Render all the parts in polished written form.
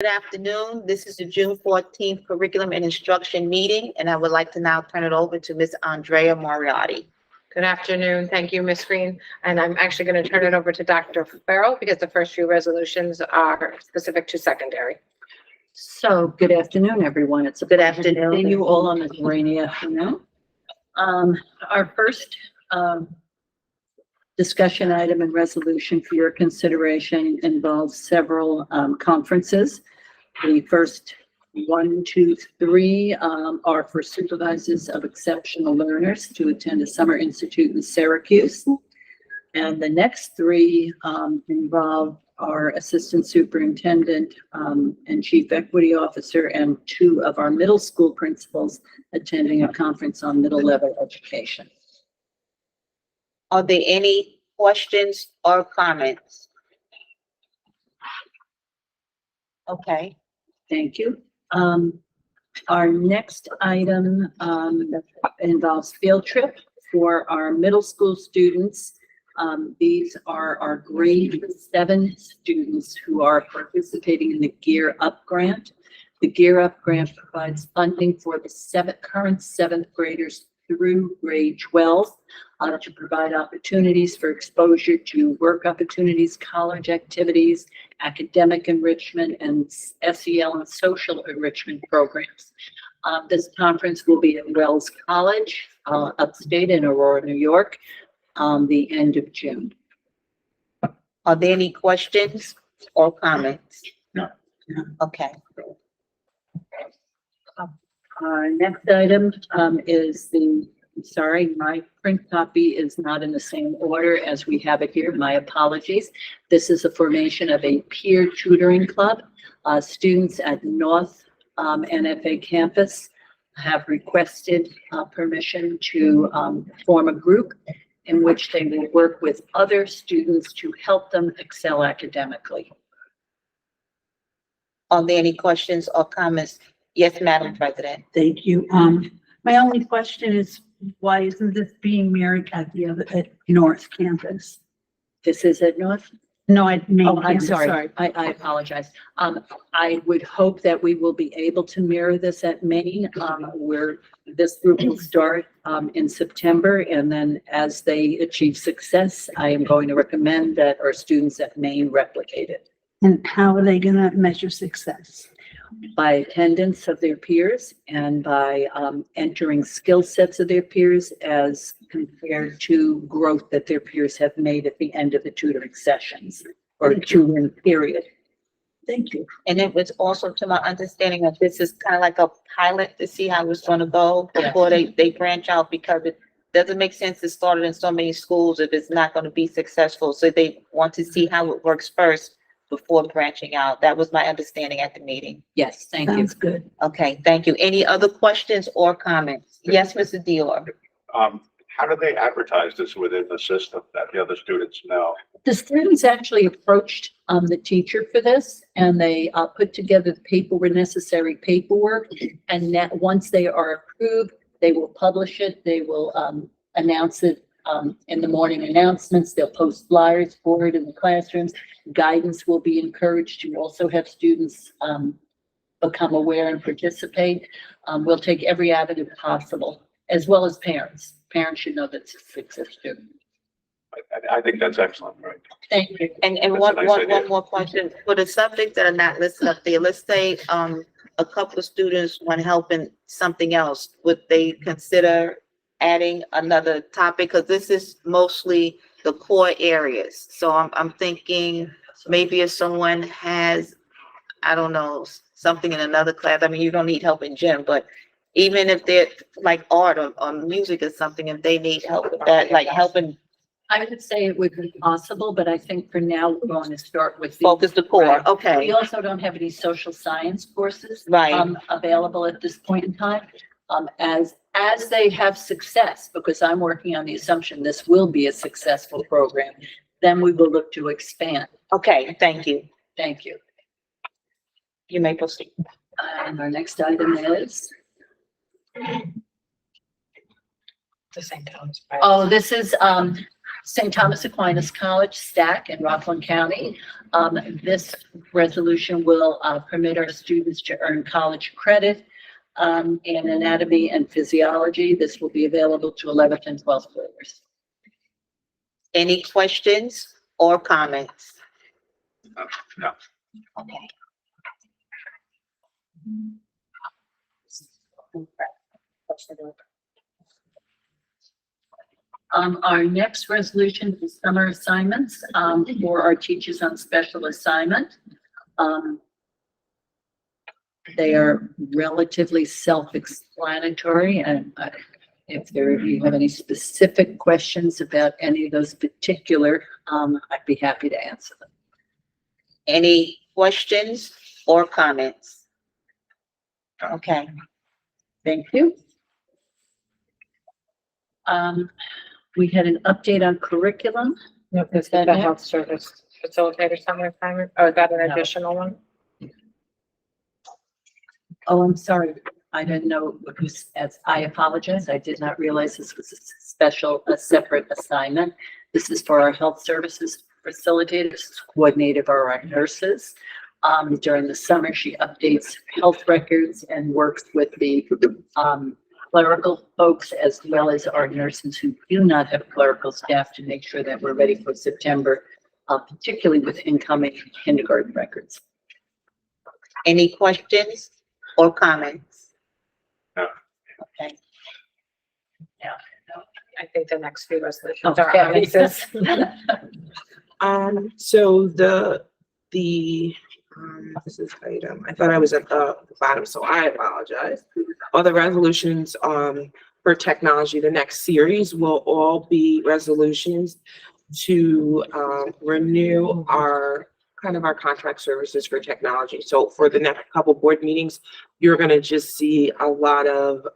Good afternoon. This is the June 14th Curriculum and Instruction meeting, and I would like to now turn it over to Ms. Andrea Moriarty. Good afternoon. Thank you, Ms. Green. And I'm actually going to turn it over to Dr. Farrell because the first few resolutions are specific to secondary. So, good afternoon, everyone. It's a Good pleasure to afternoon. see you all on this rainy afternoon. Our first discussion item and resolution for your consideration involves several conferences. The first 1, 2, 3 are for supervisors of exceptional learners to attend a summer institute in Syracuse. And the next 3 involve our assistant superintendent and chief equity officer and 2 of our middle school principals attending a conference on middle level education. Are there any questions or comments? Okay. Thank you. Our next item involves field trip for our middle school students. These are our grade 7 students who are participating in the Gear Up grant. The Gear Up grant provides funding for the current 7th graders through grade 12 to provide opportunities for exposure to work opportunities, college activities, academic enrichment, and SEL and social enrichment programs. This conference will be at Wells College, upstate in Aurora, New York, the end of June. Are there any questions or comments? No. Okay. Our next item is sorry, my print copy is not in the same order as we have it here. My apologies. This is the formation of a peer tutoring club. Students at North NFA campus have requested permission to form a group in which they will work with other students to help them excel academically. Are there any questions or comments? Yes, Madam President. Thank you. My only question is, why isn't this being mirrored at North Campus? This is at North? No, I mean. Oh, I'm sorry. I apologize. I would hope that we will be able to mirror this at Maine, where this group will start in September. And then as they achieve success, I am going to recommend that our students at Maine replicate it. And how are they gonna measure success? By attendance of their peers and by entering skill sets of their peers as compared to growth that their peers have made at the end of the tutoring sessions or tutoring period. Thank you. And it was also to my understanding that this is kind of like a pilot to see how it's going to go before they branch out, because it doesn't make sense to start it in so many schools if it's not going to be successful. So they want to see how it works first before branching out. That was my understanding at the meeting. Yes, thank you. Sounds good. Okay, thank you. Any other questions or comments? Yes, Mr. Dior. How do they advertise this within the system that the other students know? The students actually approached the teacher for this, and they put together the necessary paperwork. And that once they are approved, they will publish it. They will announce it in the morning announcements. They'll post flyers for it in the classrooms. Guidance will be encouraged to also have students become aware and participate. We'll take every avenue possible, as well as parents. Parents should know that it's a success student. I think that's excellent, right? Thank you. And That's a one nice idea. more question. For the subjects that are not listed up there, let's say a couple of students want help in something else, would they consider adding another topic? Because this is mostly the core areas. So I'm thinking maybe if someone has, I don't know, something in another class. I mean, you don't need help in gym, but even if they're like art or music or something, if they need help with that, like helping I would say it would be possible, but I think for now, we're going to start with focus the core. Right. We Okay, also don't have any social science courses right. available at this point in time. As they have success, because I'm working on the assumption this will be a successful program, then we will look to expand. Okay, thank you. Thank you. You may proceed. And our next item is, The same time. oh, this is St. Thomas Aquinas College, Stack in Rockland County. This resolution will permit our students to earn college credit in anatomy and physiology. This will be available to 11th and 12th graders. Any questions or comments? No. Okay. Our next resolution is summer assignments for our teachers on special assignment. They are relatively self-explanatory, and if you have any specific questions about any of those particular, I'd be happy to answer them. Any questions or comments? Okay. Thank you. We had an update on curriculum. No, is that the health service facilitator summer assignment, or is that an No. additional one? Oh, I'm sorry. I didn't know, I apologize. I did not realize this was a separate assignment. This is for our health services facilitators, this is coordinated by our nurses. During the summer, she updates health records and works with the clerical folks as well as our nurses who do not have clerical staff to make sure that we're ready for September, particularly with incoming kindergarten records. Any questions or comments? No. Okay. I think the next few resolutions Okay. are ordinances. So this is item, I thought I was at the bottom, so I apologize. All the resolutions, for technology, the next series will all be resolutions to, renew our contract services for technology. So for the next couple board meetings, you're gonna just see a lot of,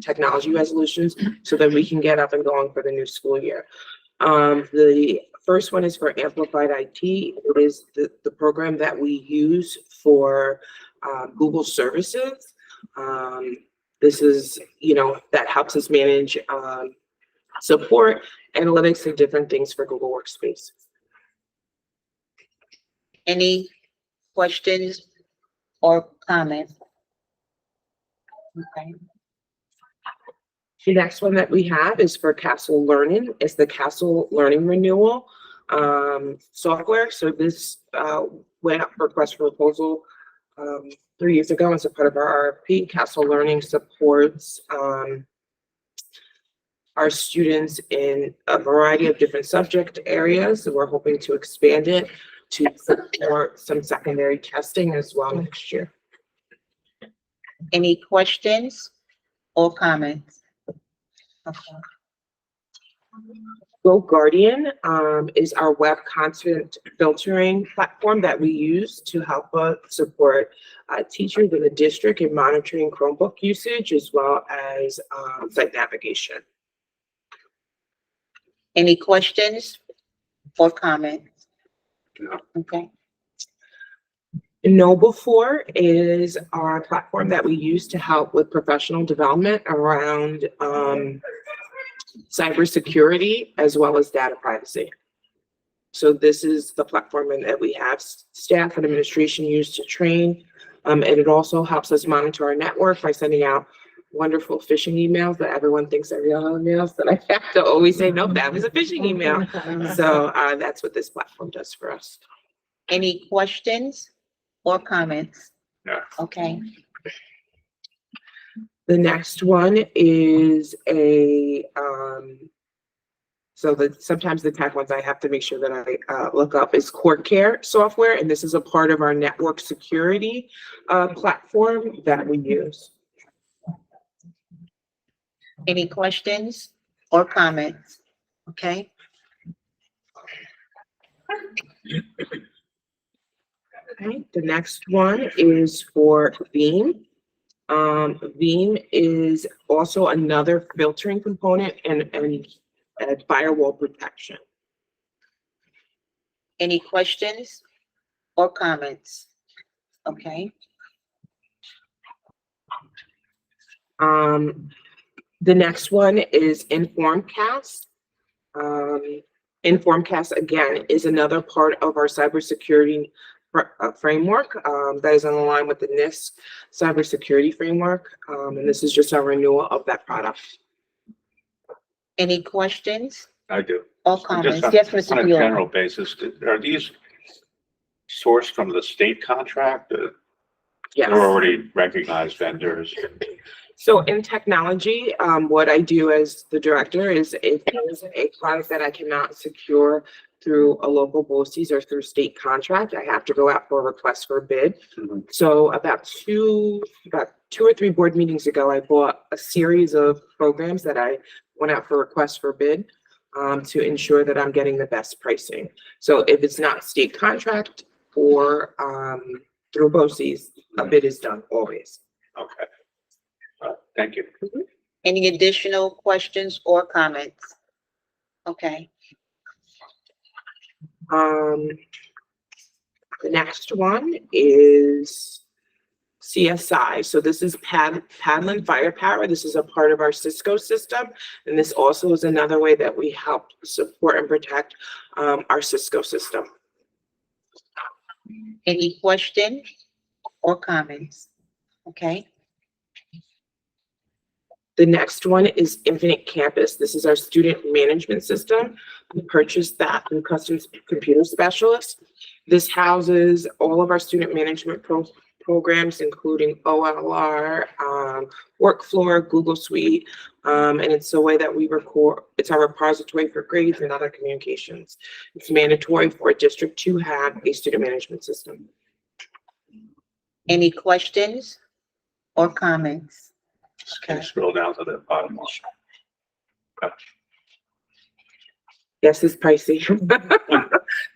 technology resolutions so that we can get up and going for the new school year. The first one is for Amplified IT. It is the program that we use for Google services. This is, that helps us manage support, analytics, and different things for Google Workspace. Any questions or comments? Okay. The next one that we have is for Castle Learning. It's the Castle Learning Renewal software. So this went up for request for proposal 3 years ago as a part of our RFP. Castle Learning supports our students in a variety of different subject areas. So we're hoping to expand it to support some secondary testing as well next year. Any questions or comments? Okay. Go Guardian is our web content filtering platform that we use to help support teachers in the district in monitoring Chromebook usage as well as site navigation. Any questions or comments? No. Okay. Know Before is our platform that we use to help with professional development around cybersecurity as well as data privacy. So this is the platform that we have staff and administration use to train. And it also helps us monitor our network by sending out wonderful phishing emails that everyone thinks are real emails that I have to always say, nope, that was a phishing email. So that's what this platform does for us. Any questions or comments? No. Okay. The next one is sometimes the tech ones I have to make sure that I look up is Court Care software, and this is a part of our network security platform that we use. Any questions or comments? Okay. Okay, the next one is for Veeam. Veeam is also another filtering component and firewall protection. Any questions or comments? Okay. The next one is Informcast. Informcast, again, is another part of our cybersecurity framework that is on the line with the NIST cybersecurity framework. And this is just a renewal of that product. Any questions I do. or Just comments? on- Yes, Mr. On a Fiore. general basis, are these sourced from the state contract? Yes. They're already recognized vendors. So in technology, what I do as the director is if there's a product that I cannot secure through a local BOCES or through state contract, I have to go out for a request for a bid. Mhm. So about two or three board meetings ago, I bought a series of programs that I went out for requests for bid to ensure that I'm getting the best pricing. So if it's not state contract or through BOCES, a bid is done always. Okay. Thank you. Any additional questions or comments? Okay, The next one is CSI. So this is Padlin Firepower. This is a part of our Cisco system. And this also is another way that we help support and protect our Cisco system. any question or comments? Okay, The next one is Infinite Campus. This is our student management system. We purchased that from Customs Computer Specialists. This houses all of our student management programs, including OLR, Workflow, Google Suite, and it's a way that we record, it's our repository for grades and other communications. It's mandatory for a district to have a student management system. any questions or comments? Can you scroll down to the bottom one? Yes, it's pricey.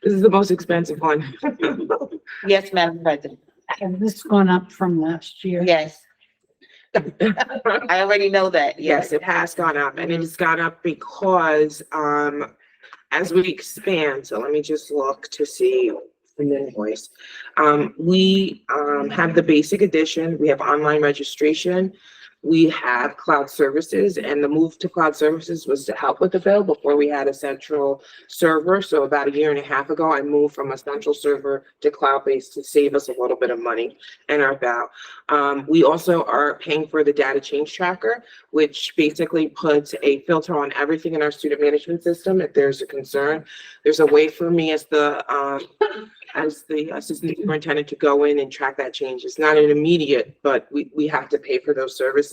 This is the most expensive one. Yes, Madam President. Has this gone up from last year? Yes, I already know that. Yes, Yes, it has gone up, and it has gone up because as we expand, so let me just look to see an invoice. We have the basic edition, we have online registration, we have cloud services, and the move to cloud services was to help with the bill before we had a central server. So about a year and a half ago, I moved from a central server to cloud-based to save us a little bit of money in our bill. We also are paying for the data change tracker, which basically puts a filter on everything in our student management system. If there's a concern, there's a way for me as the assistant superintendent to go in and track that change. It's not an immediate, but we have to pay for those services.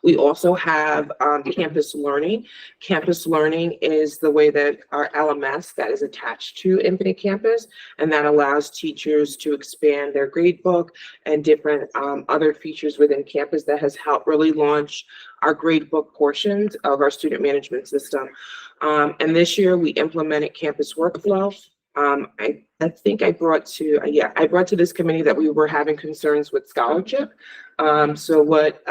We also have campus learning. Campus learning is the way that our LMS that is attached to Infinite Campus, and that allows teachers to expand their grade book and different other features within campus that has helped really launch our grade book portions of our student management system. And this year we implemented campus workflow. I think I brought to this committee that we were having concerns with scholarship. So what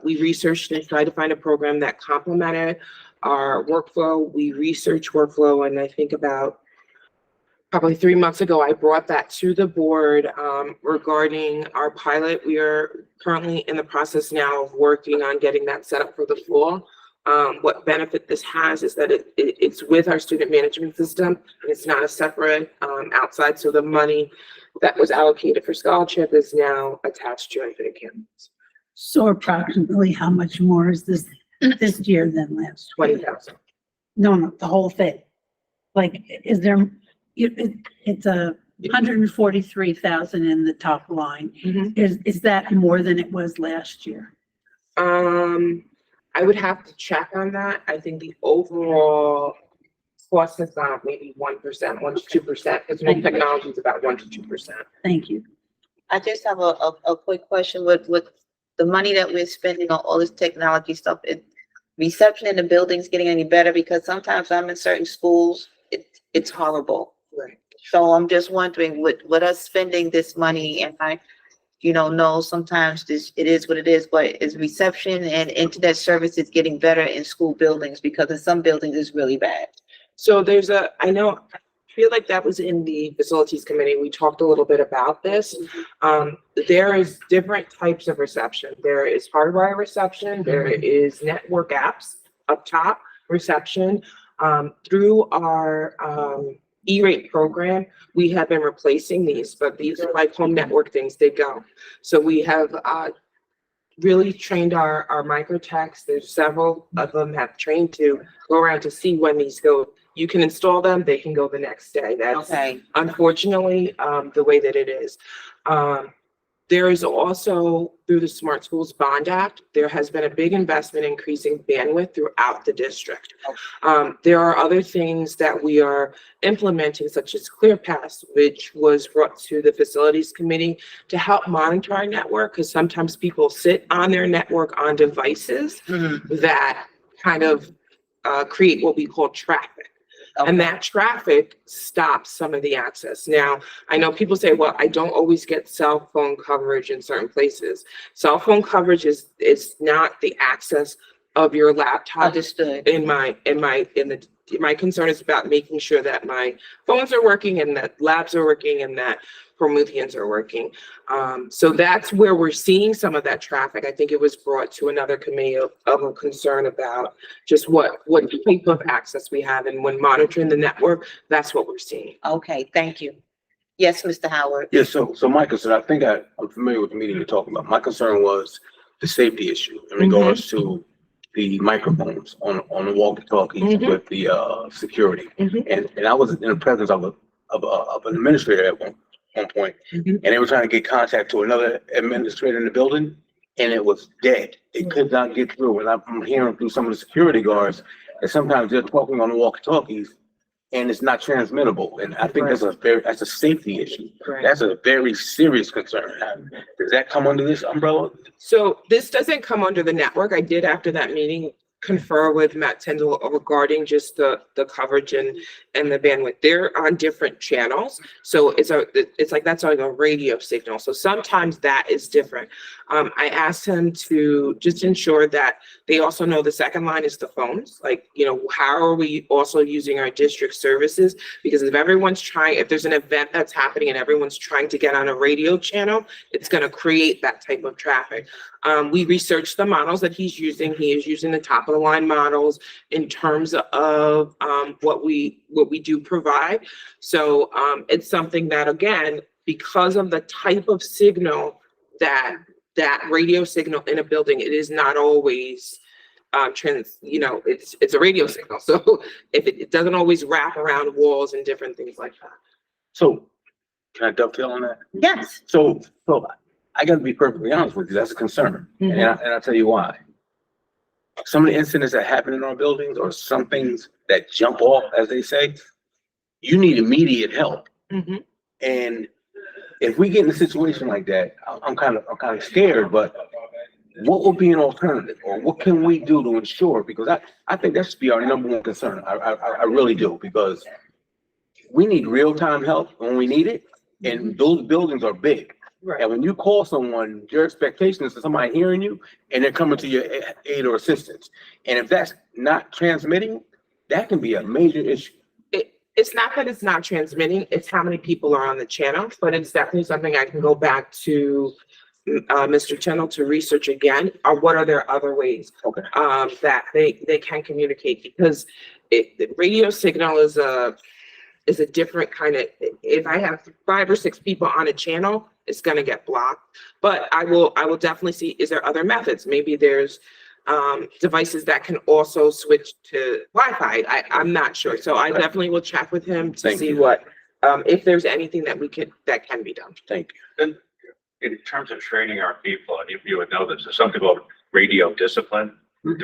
we researched and tried to find a program that complemented our workflow. We researched workflow, and I think about probably 3 months ago, I brought that to the board regarding our pilot. We are currently in the process now of working on getting that set up for the fall. What benefit this has is that it's with our student management system, and it's not a separate outside. So the money that was allocated for scholarship is now attached to Infinite Campus. So approximately how much more is this year than last? 20,000. No, the whole thing. Like, is there, it's 143,000 in the top line. Is that more than it was last year? I would have to check on that. I think the overall cost is not maybe 1%, 1 to 2%, because new technology is about 1 to 2%. Thank you. I just have a quick question with the money that we're spending on all this technology stuff. Reception in the buildings getting any better? Because sometimes I'm in certain schools, it's horrible. Right. So I'm just wondering, with us spending this money, and I, know sometimes it is what it is, but is reception and internet services getting better in school buildings? Because in some buildings it's really bad. So I feel like that was in the facilities committee. We talked a little bit about this. There is different types of reception. There is hardwire reception. There is network apps up top reception. Through our E-rate program, we have been replacing these, but these are like home network things, they go. So we have really trained our micro techs. There's several of them have trained to go around to see when these go. You can install them, they can go the next day. That's Okay, unfortunately the way that it is. There is also, through the Smart Schools Bond Act, there has been a big investment increasing bandwidth throughout the district. There are other things that we are implementing, such as ClearPass, which was brought to the Facilities Committee to help monitor our network, because sometimes people sit on their network on devices that kind of create what we call traffic. And that traffic stops some of the access. Now, I know people say, well, I don't always get cell phone coverage in certain places. Cell phone coverage is not the access of your laptop. understood. My concern is about making sure that my phones are working and that labs are working and that Prometheans are working. So that's where we're seeing some of that traffic. I think it was brought to another committee of a concern about just what type of access we have, and when monitoring the network, that's what we're seeing. Okay, thank you. Yes, Mr. Howard. Yeah, so my concern, I think I'm familiar with the meeting you're talking about. My concern was the safety issue in regards to the microphones on the walkie-talkies with the security. And I was in the presence of an administrator at one point, and they were trying to get contact to another administrator in the building, and it was dead. It could not get through. And I'm hearing through some of the security guards that sometimes they're talking on the walkie-talkies and it's not transmittable. And I think that's a safety issue. That's a very serious concern. Does that come under this umbrella? So this doesn't come under the network. I did, after that meeting, confer with Matt Tyndall regarding just the coverage and the bandwidth. They're on different channels. So it's like that's like a radio signal. So sometimes that is different. I asked him to just ensure that they also know the second line is the phones. Like, how are we also using our district services? Because if there's an event that's happening and everyone's trying to get on a radio channel, it's going to create that type of traffic. We researched the models that he's using. He is using the top of the line models in terms of what we do provide. So it's something that, again, because of the type of signal that radio signal in a building, it is not always it's a radio signal. So if it doesn't always wrap around walls and different things like that. So can I dovetail on that? Yes. So I gotta be perfectly honest with you, that's a concern. And I'll tell you why. Some of the incidents that happen in our buildings, or some things that jump off, as they say, you need immediate help. And if we get in a situation like that, I'm kind of scared, but what would be an alternative, or what can we do to ensure? Because I think that should be our number one concern. I really do, because we need real-time help when we need it, and those buildings are big. Right. And when you call someone, your expectation is for somebody hearing you and they're coming to your aid or assistance. And if that's not transmitting, that can be a major issue. It's not that it's not transmitting, it's how many people are on the channel, but it's definitely something I can go back to Mr. Channel to research again, or what are there other ways that they can communicate, because the radio signal is a different kind of, if I have 5 or 6 people on a channel, it's gonna get blocked. But I will definitely see, is there other methods? Maybe there's devices that can also switch to Wi-Fi. I'm not sure. So I definitely will check with him to see what, if there's anything that can be done. Thank you. In terms of training our people, and you would know this, there's something called radio discipline.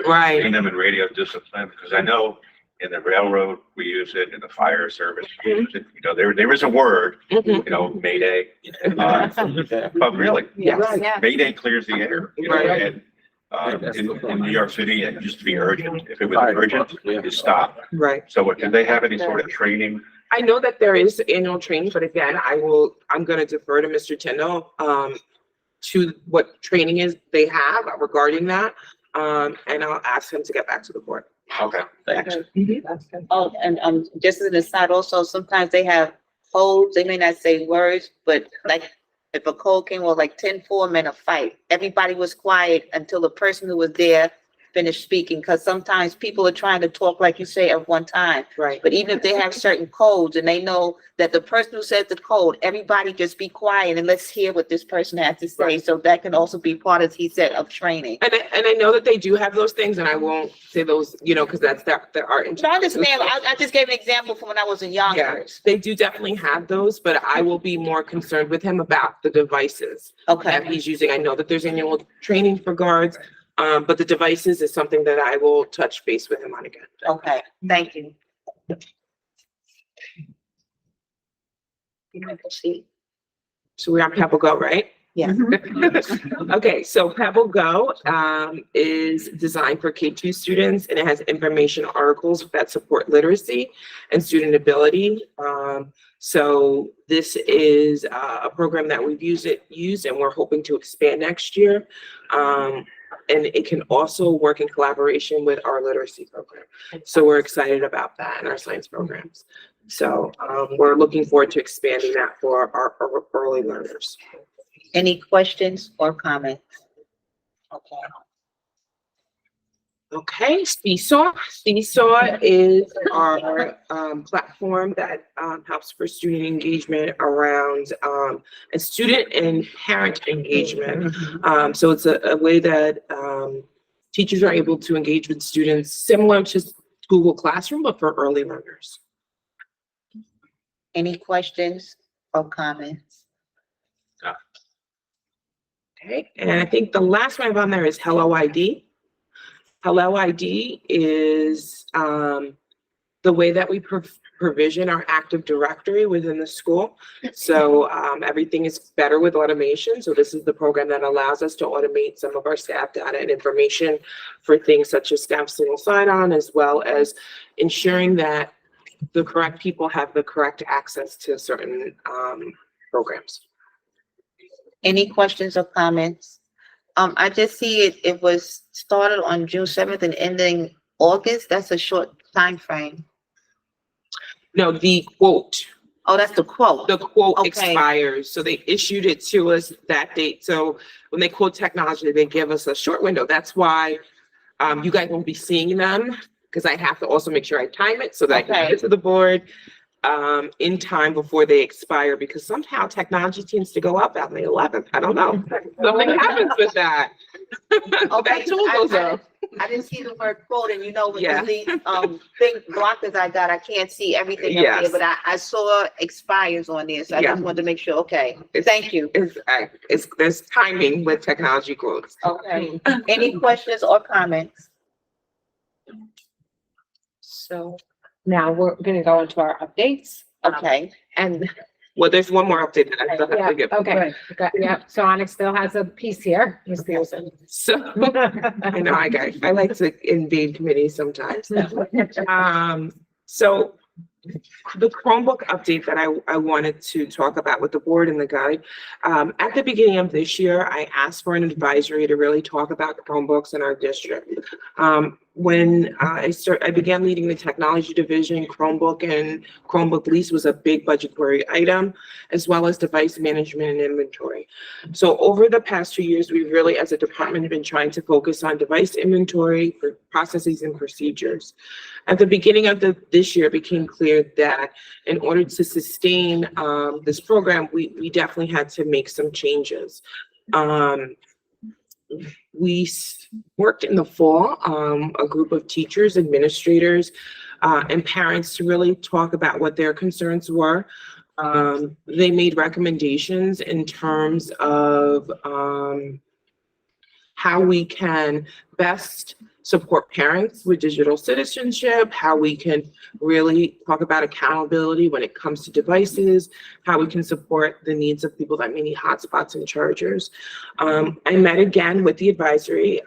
Right. Train them in radio discipline, because I know in the railroad, we use it, in the fire service, we use it. There is a word, Mayday. But really, Yes. Mayday clears the air, Right. and in New York City, it used to be urgent. If it was urgent, you stop. Right. So do they have any sort of training? I know that there is annual training, but again, I'm gonna defer to Mr. Tyndall, to what training is they have regarding that. And I'll ask him to get back to the board. Okay, thanks. That's good. Oh, and just as an aside, also, sometimes they have codes, they may not say words, but like, if a code came with like 10 foremen a fight, everybody was quiet until the person who was there finished speaking, because sometimes people are trying to talk, like you say, at one time. Right. But even if they have certain codes and they know that the person who said the code, everybody just be quiet and let's hear what this person has to say. Right. So that can also be part, as he said, of training. And I know that they do have those things, and I won't say those, you know, because that's their art. But I understand, I just gave an example from when I was in Yeah, Yonkers. they do definitely have those, but I will be more concerned with him about the devices that Okay, he's using. I know that there's annual training for guards, but the devices is something that I will touch base with him on again. okay, thank you. You can proceed. So we're on Pebble Go, right? Yeah. Okay, so Pebble Go is designed for K-2 students, and it has information articles that support literacy and student ability. So this is a program that we've used and we're hoping to expand next year. And it can also work in collaboration with our literacy program. So we're excited about that in our science programs. So we're looking forward to expanding that for our early learners. Any questions or comments? Okay. Okay, Seesaw. Seesaw is our platform that helps for student engagement around and student and parent engagement. So it's a way that teachers are able to engage with students similar to Google Classroom, but for early learners. Any questions or comments? Okay, and I think the last one I have on there is Hello ID. Hello ID is the way that we provision our Active Directory within the school. So everything is better with automation. So this is the program that allows us to automate some of our staff data and information for things such as staff single sign-on, as well as ensuring that the correct people have the correct access to certain programs. Any questions or comments? I just see it was started on June 7th and ending August. That's a short time frame. No, the quote. Oh, that's the quote. The quote Okay. expires, so they issued it to us that date. So when they quote technology, they give us a short window. That's why you guys won't be seeing them, because I have to also make sure I time it so that I can get to the board in time before they expire, because somehow technology tends to go up on the 11th. I don't know. Something happens with that. That tool goes up. I didn't see the word quote, and you know, with Yeah. the thing blockers I got, I can't see everything up there, Yes. but I saw expires on there, so I Yeah. just wanted to make sure. Okay, It's- thank you. There's timing with technology quotes. Okay, any questions or comments? So now we're gonna go into our updates. Okay, And, Well, there's one more update that I still have yeah, to give. okay, yeah, so Onyx still has a piece here. Ms. Pearson. So I know I like to invade committees sometimes. So the Chromebook update that I wanted to talk about with the board and the guide. At the beginning of this year, I asked for an advisory to really talk about Chromebooks in our district. When I began leading the technology division, Chromebook and Chromebook lease was a big budgetary item, as well as device management and inventory. So over the past 2 years, we've really, as a department, been trying to focus on device inventory, for processes and procedures. At the beginning of this year, it became clear that in order to sustain this program, we definitely had to make some changes. We worked in the fall, a group of teachers, administrators, and parents to really talk about what their concerns were. They made recommendations in terms of how we can best support parents with digital citizenship, how we can really talk about accountability when it comes to devices, how we can support the needs of people that may need hotspots and chargers. I met again with the advisory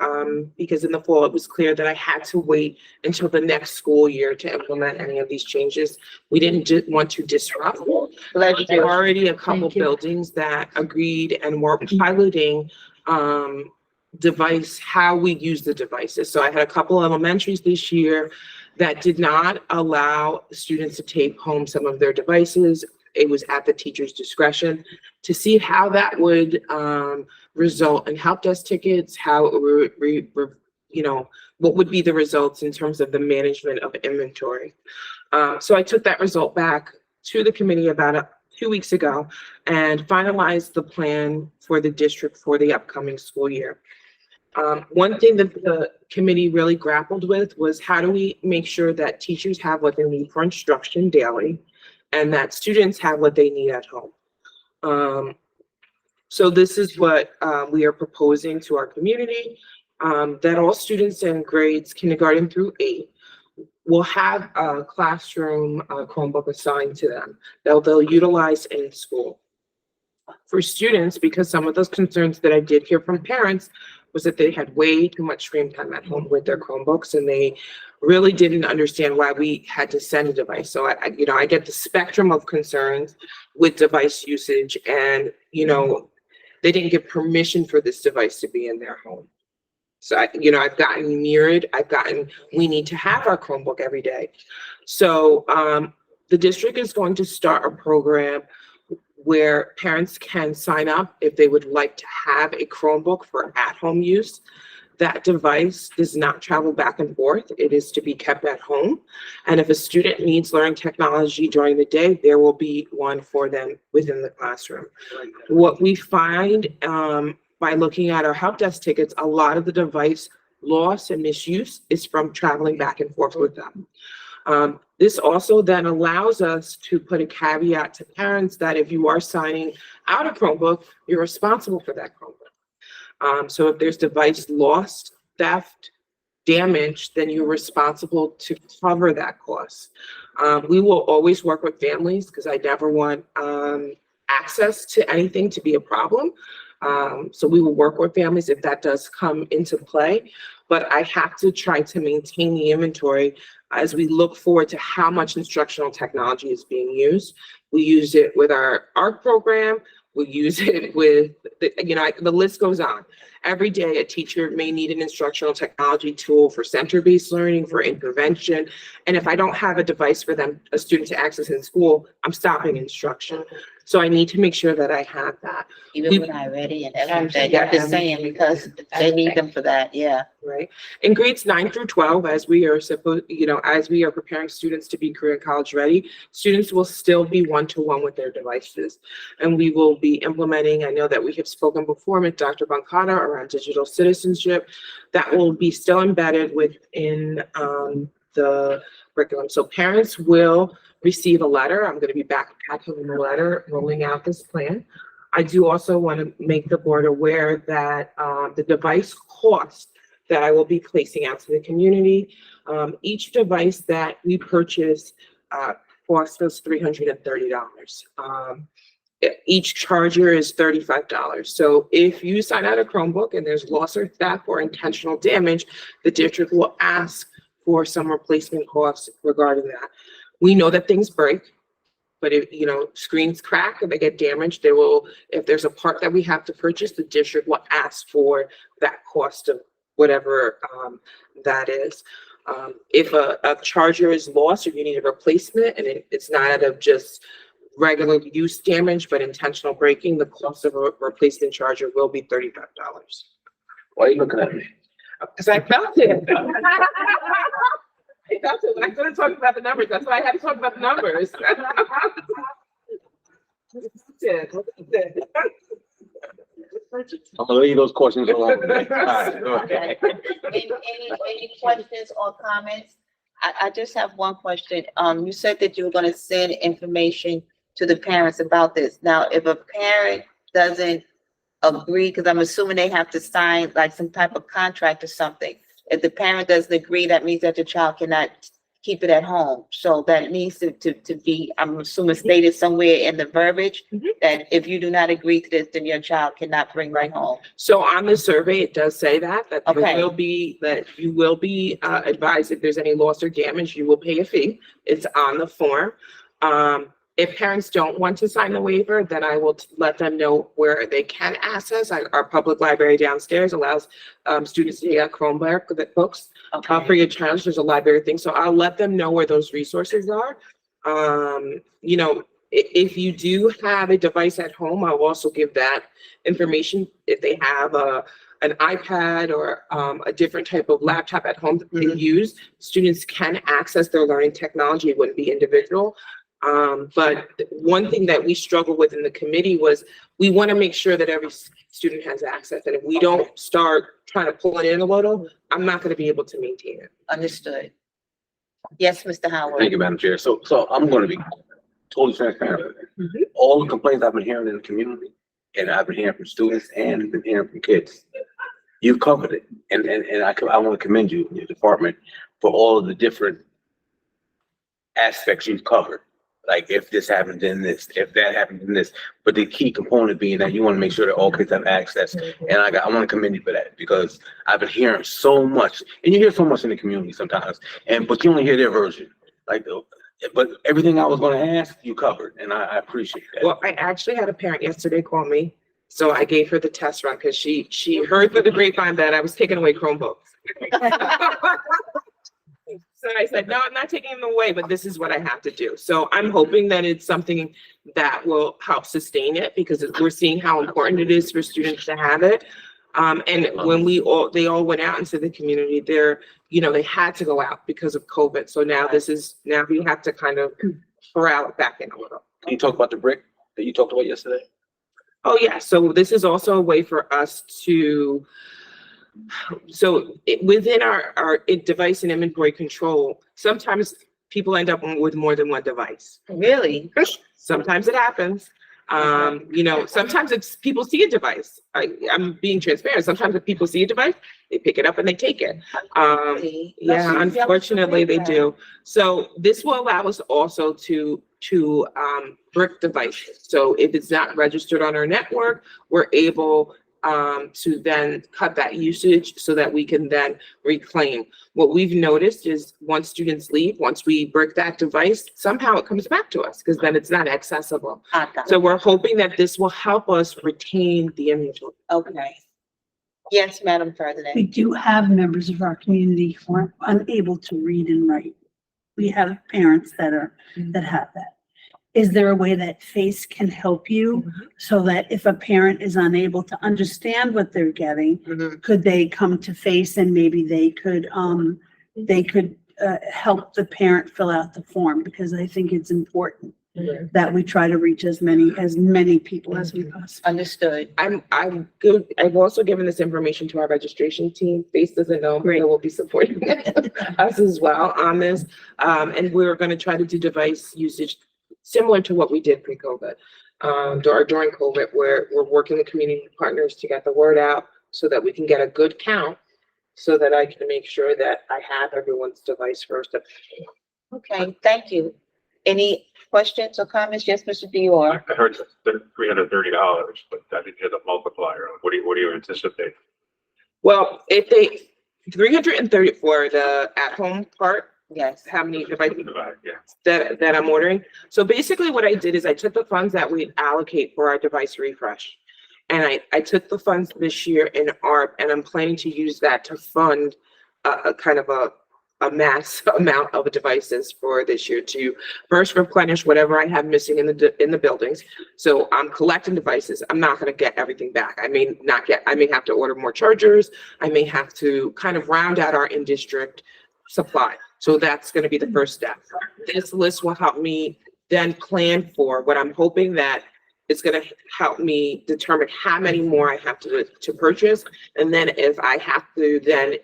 because in the fall, it was clear that I had to wait until the next school year to implement any of these changes. We didn't want to disrupt. Bless There you. are already a couple Thank you. buildings that agreed and were piloting how we use the devices. So I had a couple elementaries this year that did not allow students to take home some of their devices. It was at the teacher's discretion to see how that would result in help desk tickets, how it would you know, what would be the results in terms of the management of inventory. So I took that result back to the committee about 2 weeks ago and finalized the plan for the district for the upcoming school year. One thing that the committee really grappled with was how do we make sure that teachers have what they need for instruction daily and that students have what they need at home. So this is what we are proposing to our community, that all students in grades kindergarten through 8 will have a classroom Chromebook assigned to them that they'll utilize in school. For students, because some of those concerns that I did hear from parents was that they had way too much screen time at home with their Chromebooks and they really didn't understand why we had to send a device. So I get the spectrum of concerns with device usage and, they didn't get permission for this device to be in their home. So I've gotten mirrored, we need to have our Chromebook every day. So the district is going to start a program where parents can sign up if they would like to have a Chromebook for at-home use. That device does not travel back and forth. It is to be kept at home. And if a student needs learning technology during the day, there will be one for them within the classroom. What we find by looking at our help desk tickets, a lot of the device loss and misuse is from traveling back and forth with them. This also then allows us to put a caveat to parents that if you are signing out a Chromebook, you're responsible for that Chromebook. So if there's device lost, theft, damage, then you're responsible to cover that cost. We will always work with families because I never want access to anything to be a problem. So we will work with families if that does come into play, but I have to try to maintain the inventory as we look forward to how much instructional technology is being used. We use it with our ARC program. We use it with, the list goes on. Every day, a teacher may need an instructional technology tool for center-based learning, for intervention. And if I don't have a device for them, a student to access in school, I'm stopping instruction. So I need to make sure that I have that. Even when I read it and everything, I'm just saying, because they need them for that, yeah. Right. In grades 9 through 12, as we are preparing students to be career and college ready, students will still be one-to-one with their devices. And we will be implementing, I know that we have spoken before with Dr. Bancada around digital citizenship, that will be still embedded within the curriculum. So parents will receive a letter. I'm going to be backpacking the letter, rolling out this plan. I do also want to make the board aware that the device cost that I will be placing out to the community, each device that we purchase costs us $330. Each charger is $35. So if you sign out a Chromebook and there's loss or theft or intentional damage, the district will ask for some replacement costs regarding that. We know that things break, but if, screens crack and they get damaged, if there's a part that we have to purchase, the district will ask for that cost of whatever that is. If a charger is lost or you need a replacement and it's not out of just regular use damage, but intentional breaking, the cost of a replacement charger will be $35. Why are you looking at me? Because I felt it. I felt it. I couldn't talk about the numbers. That's why I had to talk about the numbers. I'm gonna leave those questions alone. All right, go ahead. Any questions or comments? I just have one question. You said that you were gonna send information to the parents about this. Now, if a parent doesn't agree, because I'm assuming they have to sign like some type of contract or something. If the parent doesn't agree, that means that the child cannot keep it at home. So that needs to be, I'm assuming, stated somewhere in the verbiage that if you do not agree to this, then your child cannot bring it home. So on the survey, it does say that Okay. you will be advised if there's any loss or damage, you will pay a fee. It's on the form. If parents don't want to sign the waiver, then I will let them know where they can access. Our public library downstairs allows students to get Chromebook books for your challenge. There's a library thing, so I'll let them know where those resources are. if you do have a device at home, I'll also give that information. If they have an iPad or a different type of laptop at home that they use, students can access their learning technology. It wouldn't be individual. But one thing that we struggle with in the committee was we want to make sure that every student has access. And if we don't start trying to pull it in a little, I'm not going to be able to maintain it. Understood. Yes, Mr. Howard. Thank you, Madam Chair. So I'm gonna be totally transparent. All the complaints I've been hearing in the community, and I've been hearing from students and been hearing from kids, you've covered it. And I want to commend you, your department, for all of the different aspects you've covered. Like if this happens, then this, if that happens, then this. But the key component being that you want to make sure that all kids have access. And I want to commend you for that, because I've been hearing so much, and you hear so much in the community sometimes, but you only hear their version. But everything I was going to ask, you covered, and I appreciate that. Well, I actually had a parent yesterday call me. So I gave her the test run because she heard through the grapevine that I was taking away Chromebooks. So I said, no, I'm not taking them away, but this is what I have to do. So I'm hoping that it's something that will help sustain it, because we're seeing how important it is for students to have it. And when they all went out into the community, they had to go out because of COVID. So now we have to kind of corral it back in a little. Can you talk about the brick that you talked about yesterday? Oh, yeah. So this is also a way for us to, within our device and inventory control, sometimes people end up with more than one device. Really? Sometimes it happens. Sometimes it's people see a device. I'm being transparent. Sometimes if people see a device, they pick it up and they take it. Yeah, unfortunately they do. So this will allow us also to brick devices. So if it's not registered on our network, we're able to then cut that usage so that we can then reclaim. What we've noticed is once students leave, once we brick that device, somehow it comes back to us because then it's not accessible. So we're hoping that this will help us retain the inventory. Okay. Yes, Madam We President. do have members of our community who are unable to read and write. We have parents that have that. Is there a way that FACE can help you so that if a parent is unable to understand what they're getting, could they come to FACE and maybe they could help the parent fill out the form? Because I think it's important that we try to reach as many people as we possibly. Understood. I'm good. I've also given this information to our registration team. FACE doesn't know, but they will be supporting us as well on this. And we're going to try to do device usage similar to what we did pre-COVID, during COVID, where we're working with community partners to get the word out so that we can get a good count, so that I can make sure that I have everyone's device first. Okay, thank you. Any questions or comments? Yes, Mr. Dior. I heard $330, but I didn't hear the multiplier. What do you anticipate? Well, if they 330 for the at-home part, Yes. how many devices Yeah. that I'm ordering. So basically what I did is I took the funds that we allocate for our device refresh. And I took the funds this year in ARP, and I'm planning to use that to fund a kind of a mass amount of devices for this year to first replenish whatever I have missing in the buildings. So I'm collecting devices. I'm not going to get everything back. I may have to order more chargers. I may have to kind of round out our in-district supply. So that's going to be the first step. This list will help me then plan for what I'm hoping that it's going to help me determine how many more I have to purchase. And then if I have to then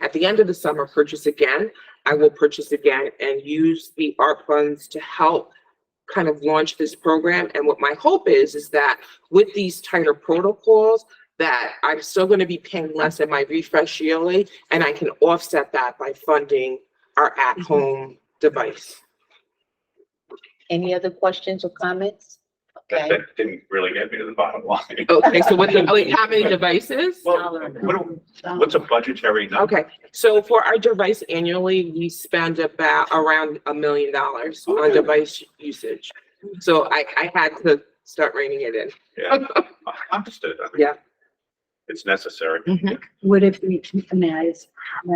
at the end of the summer purchase again, I will purchase again and use the ARP funds to help kind of launch this program. And what my hope is that with these tighter protocols, that I'm still going to be paying less in my refresh yearly, and I can offset that by funding our at-home device. Any other questions or comments? Okay. That didn't really get me to the bottom line. Okay, so how many devices? Well, what's a budgetary number? Okay, so for our device annually, we spend around $1 million on device usage. So I had to start reining it in. Yeah, understood. I mean, Yeah. It's necessary. Would it be, may I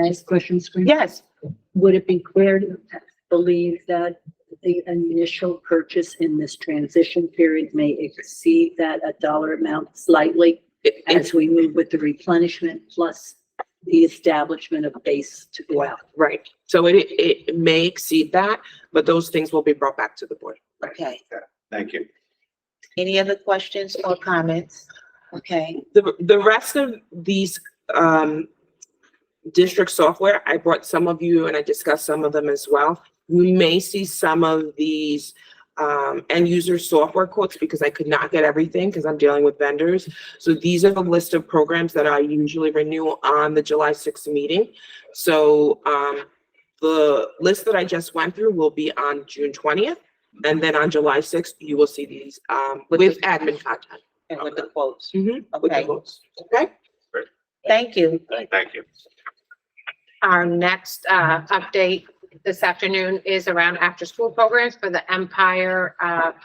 ask questions? Yes. Would it be clear to believe that the initial purchase in this transition period may exceed that a dollar amount slightly as we move with the replenishment plus the establishment of base to go out. Right. So it may exceed that, but those things will be brought back to the board. Okay. Thank you. Any other questions or comments? Okay, The rest of these, district software, I brought some of you and I discussed some of them as well. You may see some of these end user software quotes because I could not get everything because I'm dealing with vendors. So these are the list of programs that I usually renew on the July 6th meeting. So the list that I just went through will be on June 20th. And then on July 6th, you will see these with admin content. and with the quotes. With the Okay, quotes. Okay? thank you. Thank you. Our next update this afternoon is around after-school programs for the Empire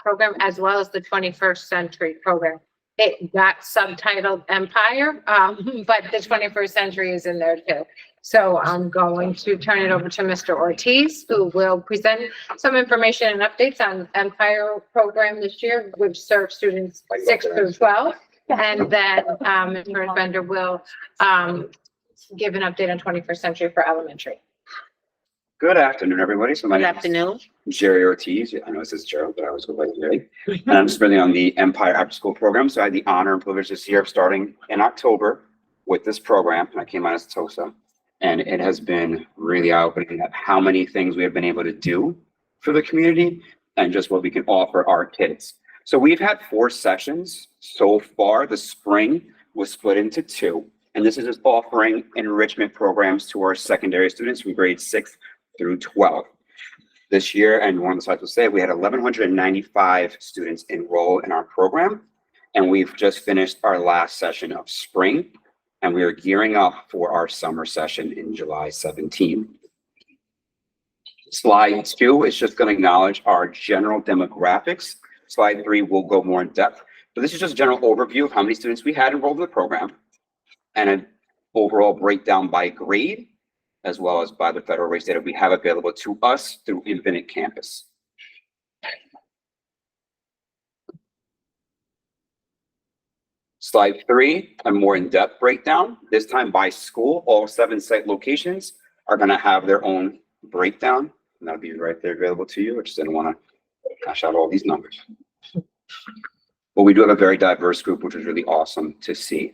program as well as the 21st Century program. It got subtitled Empire, but the 21st Century is in there too. So I'm going to turn it over to Mr. Ortiz, who will present some information and updates on Empire program this year, which serves students 6 through 12. And then Mr. Bender will give an update on 21st Century for elementary. Good afternoon, everybody. So my Good name is afternoon. Jerry Ortiz. I know it says Gerald, but I always go by Jerry. And I'm spending on the Empire After School program. So I had the honor and privilege this year of starting in October with this program. And I came out as TOSA. And it has been really eye-opening at how many things we have been able to do for the community and just what we can offer our kids. So we've had 4 sessions so far. The spring was split into 2. And this is just offering enrichment programs to our secondary students from grades 6 through 12. This year, and one of the slides will say, we had 1,195 students enroll in our program. And we've just finished our last session of spring. And we are gearing up for our summer session in July 17. Slide 2 is just going to acknowledge our general demographics. Slide 3 will go more in depth. But this is just a general overview of how many students we had enrolled in the program and an overall breakdown by grade, as well as by the federal rates data we have available to us through Infinite Campus. Slide 3, a more in-depth breakdown, this time by school. All 7 site locations are going to have their own breakdown, and that'll be right there available to you. I just didn't want to hash out all these numbers. But we do have a very diverse group, which is really awesome to see.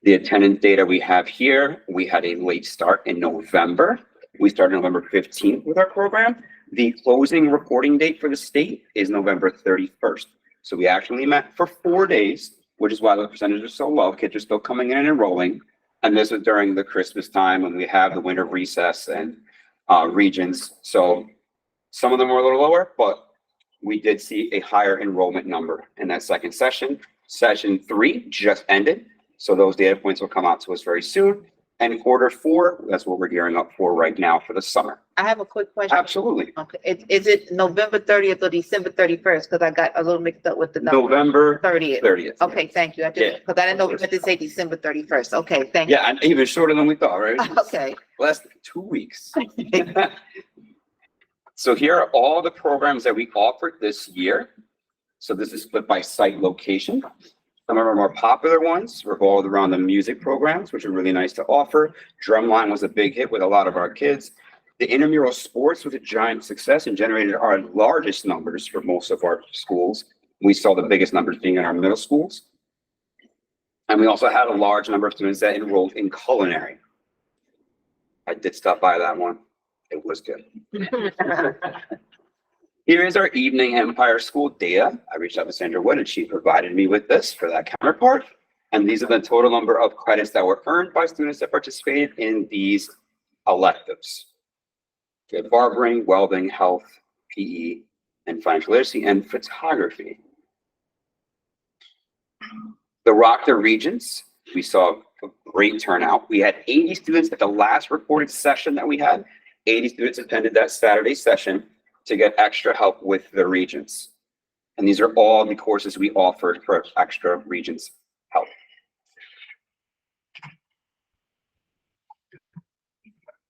The attendance data we have here, we had a late start in November. We started November 15th with our program. The closing reporting date for the state is November 31st. So we actually met for 4 days, which is why the percentages are so low. Kids are still coming in and enrolling. And this is during the Christmas time when we have the winter recess and regions. So some of them were a little lower, but we did see a higher enrollment number in that second session. Session 3 just ended. So those data points will come out to us very soon. And quarter 4, that's what we're gearing up for right now for the summer. I have a quick question. Absolutely. Okay, is it November 30th or December 31st? Because I got a little mixed up with the number. November 30th. 30th. Okay, thank you. I Yeah. just, because I didn't know we meant to say December 31st. Okay, thank you. Yeah, and even shorter than we thought, right? Okay. Less than 2 weeks. So here are all the programs that we offered this year. So this is split by site location. Some of our more popular ones revolved around the music programs, which are really nice to offer. Drumline was a big hit with a lot of our kids. The intramural sports was a giant success and generated our largest numbers for most of our schools. We saw the biggest numbers being in our middle schools. And we also had a large number of students that enrolled in culinary. I did stop by that one. It was good. Here is our evening Empire School data. I reached out to Sandra Wood and she provided me with this for that counterpart. And these are the total number of credits that were earned by students that participated in these electives. We have barbering, welding, health, PE, and financial literacy and photography. The Rockdale Regents, we saw a great turnout. We had 80 students at the last reported session that we had. 80 students attended that Saturday session to get extra help with the Regents. And these are all the courses we offered for extra Regents help.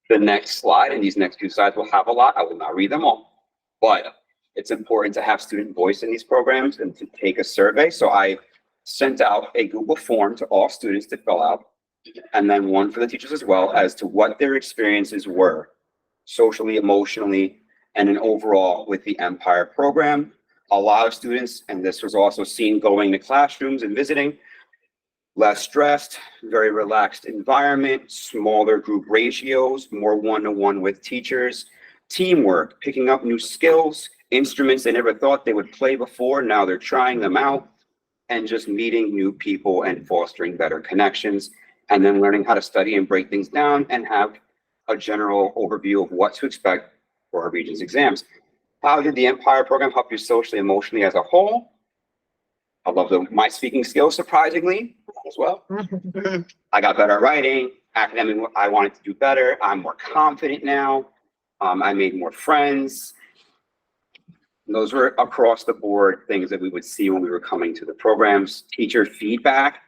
The next slide, and these next few slides will have a lot. I will not read them all. but it's important to have student voice in these programs and to take a survey. So I sent out a Google form to all students to fill out, and then one for the teachers as well, as to what their experiences were socially, emotionally, and then overall with the Empire program. A lot of students, and this was also seen going to classrooms and visiting, less stressed, very relaxed environment, smaller group ratios, more one-to-one with teachers, teamwork, picking up new skills, instruments they never thought they would play before, now they're trying them out, and just meeting new people and fostering better connections, and then learning how to study and break things down and have a general overview of what to expect for our region's exams. How did the Empire program help you socially, emotionally as a whole? I love my speaking skills, surprisingly, as well. I got better at writing, academic, I wanted to do better. I'm more confident now. I made more friends. Those were across the board things that we would see when we were coming to the programs. Teacher feedback.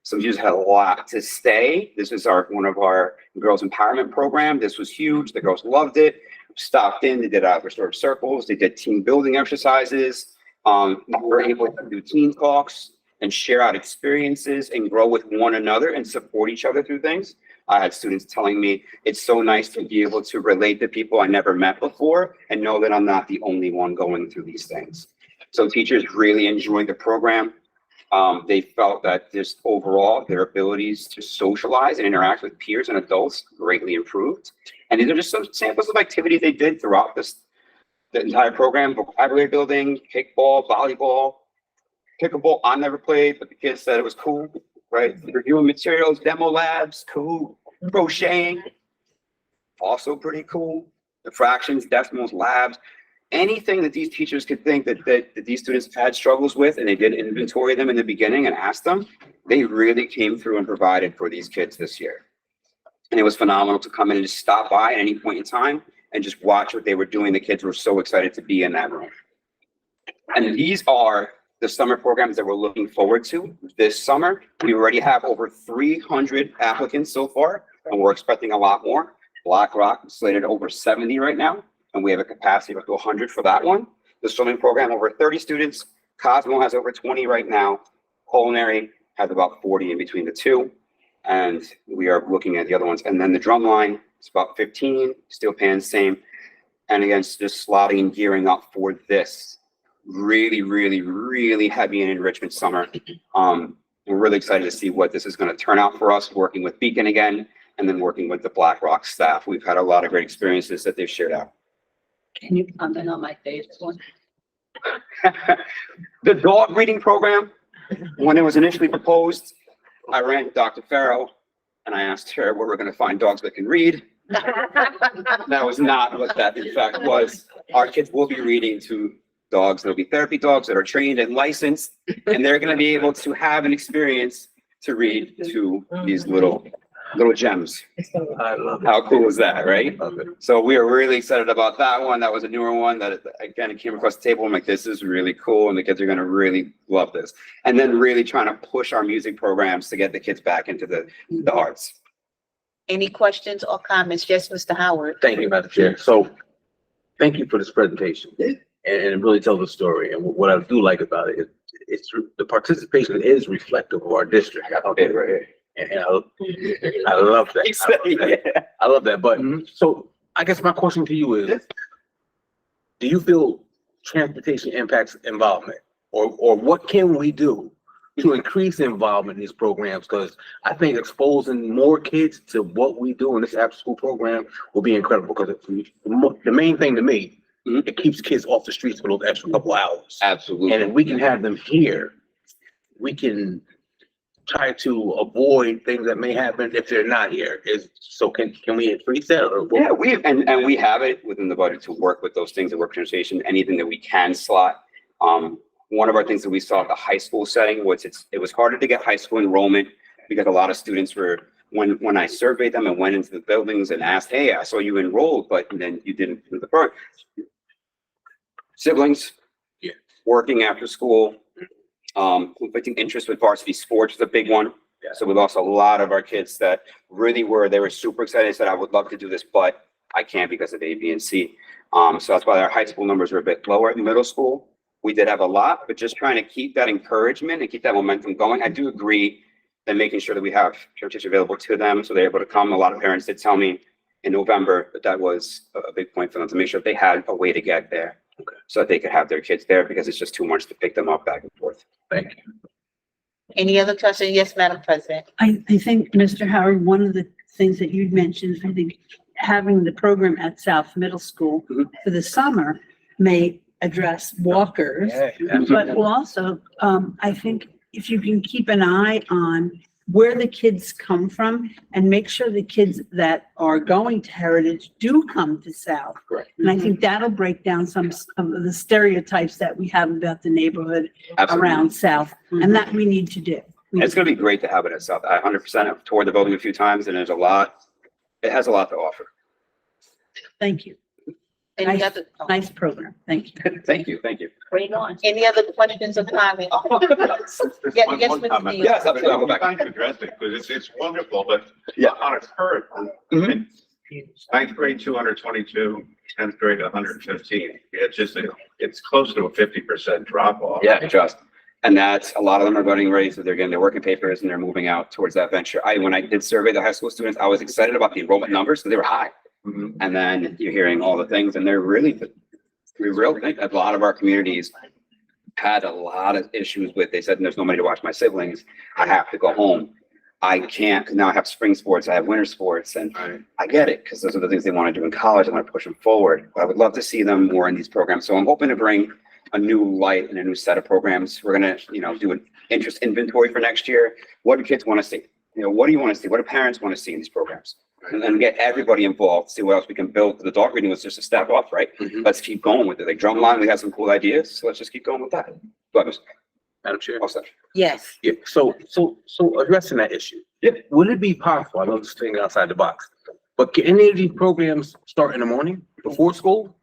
Some teachers had a lot to say. This is one of our girls empowerment program. This was huge. The girls loved it. Stopped in, they did restorative circles, they did team building exercises. We were able to do team talks and share out experiences and grow with one another and support each other through things. I had students telling me it's so nice to be able to relate to people I never met before and know that I'm not the only one going through these things. So teachers really enjoyed the program. They felt that just overall their abilities to socialize and interact with peers and adults greatly improved. And these are just some samples of activities they did throughout the entire program: vocabulary building, kickball, volleyball, pickleball. I never played, but the kids said it was cool, right? Reviewing materials, demo labs, cool. Crocheting, also pretty cool. The fractions, decimals, labs. Anything that these teachers could think that these students had struggles with, and they did inventory them in the beginning and asked them, they really came through and provided for these kids this year. And it was phenomenal to come in and just stop by at any point in time and just watch what they were doing. The kids were so excited to be in that room. And these are the summer programs that we're looking forward to this summer. We already have over 300 applicants so far, and we're expecting a lot more. Black Rock slated over 70 right now, and we have a capacity of up to 100 for that one. The swimming program, over 30 students. Cosmo has over 20 right now. Culinary has about 40 in between the two. And we are looking at the other ones. And then the drum line, it's about 15, steel pans, same. And again, just slotting and gearing up for this really, really, really heavy and enrichment summer. We're really excited to see what this is going to turn out for us, working with Beacon again, and then working with the Black Rock staff. We've had a lot of great experiences that they've shared out. Can you comment on my favorite one? The dog reading program, when it was initially proposed, I ran to Dr. Farrow and I asked her where we're going to find dogs that can read. That was not what that in fact was. Our kids will be reading to dogs. There'll be therapy dogs that are trained and licensed, and they're going to be able to have an experience to read to these little gems. I love it. How cool is that, right? Love it. So we are really excited about that one. That was a newer one that, again, it came across the table. I'm like, this is really cool, and the kids are going to really love this. And then really trying to push our music programs to get the kids back into the arts. Any questions or comments? Yes, Mr. Howard. Thank you, Madam Chair. So, thank you for this presentation. And it really tells a story. And what I do like about it is the participation is reflective of our district. Okay, right here. And I love that. I love that. But so I guess my question to you is, do you feel transportation impacts involvement, or what can we do to increase involvement in these programs? Because I think exposing more kids to what we do in this after school program will be incredible, because the main thing to me, it keeps kids off the streets for those extra couple hours. Absolutely. And if we can have them here, we can try to avoid things that may happen if they're not here. Can we increase that? Or Yeah, we have it within the budget to work with those things, that work transportation, anything that we can slot. One of our things that we saw at the high school setting was it was harder to get high school enrollment because a lot of students were, when I surveyed them and went into the buildings and asked, hey, I saw you enrolled, but then you didn't do the program. Siblings, yeah, working after school, conflicting interest with varsity sports is a big one. Yeah. So we lost a lot of our kids that really they were super excited, said, I would love to do this, but I can't because of A, B, and C. So that's why our high school numbers are a bit lower. In middle school, we did have a lot, but just trying to keep that encouragement and keep that momentum going. I do agree that making sure that we have churches available to them so they're able to come. A lot of parents did tell me in November that that was a big point for them to make sure they had a way to get there. Okay. So that they could have their kids there because it's just too much to pick them up back and forth. Thank you. Any other question? Yes, Madam President. I think, Mr. Howard, one of the things that you'd mentioned, I think having the program at South Middle School Mhm. for the summer may address walkers. But also, I think if you can keep an eye on where the kids come from and make sure the kids that are going to Heritage do come to South. Correct. And I think that'll break down some of the stereotypes that we have about the neighborhood Absolutely. around South, and that we need to do. It's going to be great to have it at South. I 100% have toured the building a few times and there's a lot, it has a lot to offer. Thank you. Any Nice. other, Nice program. Thank you. Thank you. Thank you. bring on. Any other questions or comments? Yes, One- yes, one Mr. comment. Neal. Yes, absolutely. I'll go I'm back. trying to address it because it's wonderful, but Yeah. on a curve, Mhm. ninth grade, 222, 10th grade, 115. It's just, it's close to a 50% drop off. Yeah, just, and that's, a lot of them are getting ready, so they're getting their working papers and they're moving out towards that venture. When I did survey the high school students, I was excited about the enrollment numbers because they were high. Mhm. And then you're hearing all the things and they're really, we really think a lot of our communities had a lot of issues with, they said, there's nobody to watch my siblings. I have to go home. I can't, 'cause now I have spring sports, I have winter sports, and Right. I get it, because those are the things they want to do in college. I want to push them forward. But I would love to see them more in these programs. So I'm hoping to bring a new light and a new set of programs. We're gonna, do an interest inventory for next year. What do kids want to see? What do you want to see? What do parents want to see in these programs? And then get everybody involved, see what else we can build. The dog reading was just a step off, right? Mhm. Let's keep going with it. Like drumline, we have some cool ideas, so let's just keep going with that. But Madam Chair? also, Yes. Yeah, so addressing that issue. Yeah. Would it be possible, I know this is thinking outside the box, but can any of these programs start in the morning before school?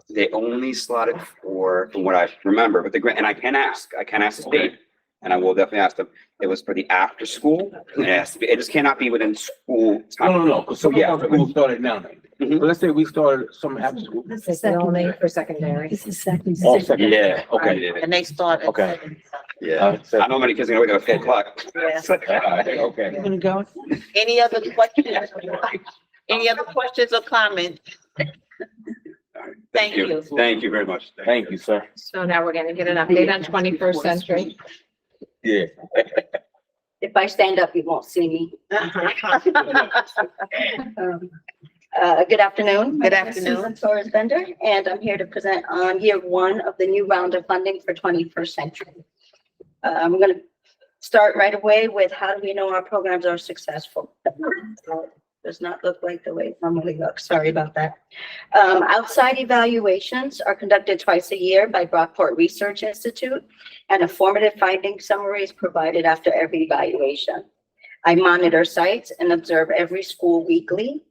they only slotted for, from what I remember, but the grant, and I can ask the state, and I will definitely ask them. It was for the after school. And it has to be, it just cannot be within school time. No, because some of our schools started now. Mhm. But let's say we started some after school. This is Only secondary. for secondary. This is second. All second. Yeah, Okay. okay. And they start at Okay. 7. Yeah, I know many kids are gonna wake up at 4:00. Yeah. Okay. You wanna go? Any other questions? Any other questions or comments? Thank you. Thank you very much. Thank you, sir. So now we're gonna get an update on 21st century. Yeah. If I stand up, you won't see me. Good afternoon. Good My name is afternoon. Susan Torres Bender, and I'm here to present on year one of the new round of funding for 21st century. I'm going to start right away with how do we know our programs are successful? Does not look like the way it normally looks. Sorry about that. Outside evaluations are conducted twice a year by Brockport Research Institute, and a formative finding summary is provided after every evaluation. I monitor sites and observe every school weekly.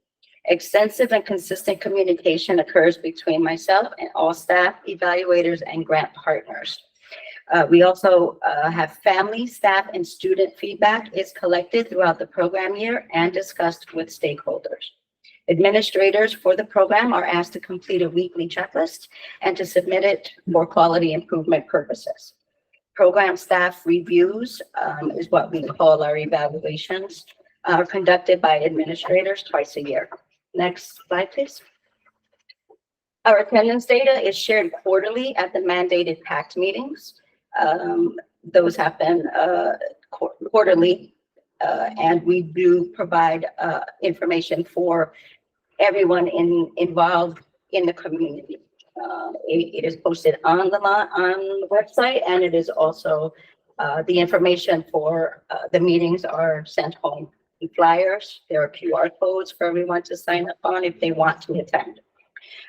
Extensive and consistent communication occurs between myself and all staff, evaluators, and grant partners. We also have family, staff, and student feedback is collected throughout the program year and discussed with stakeholders. Administrators for the program are asked to complete a weekly checklist and to submit it for quality improvement purposes. Program staff reviews is what we call our evaluations, are conducted by administrators twice a year. Next slide, please. Our attendance data is shared quarterly at the mandated PACT meetings. Those happen quarterly, and we do provide information for everyone involved in the community. It is posted on the website, and it is also the information for the meetings are sent home. The flyers, there are QR codes for everyone to sign up on if they want to attend.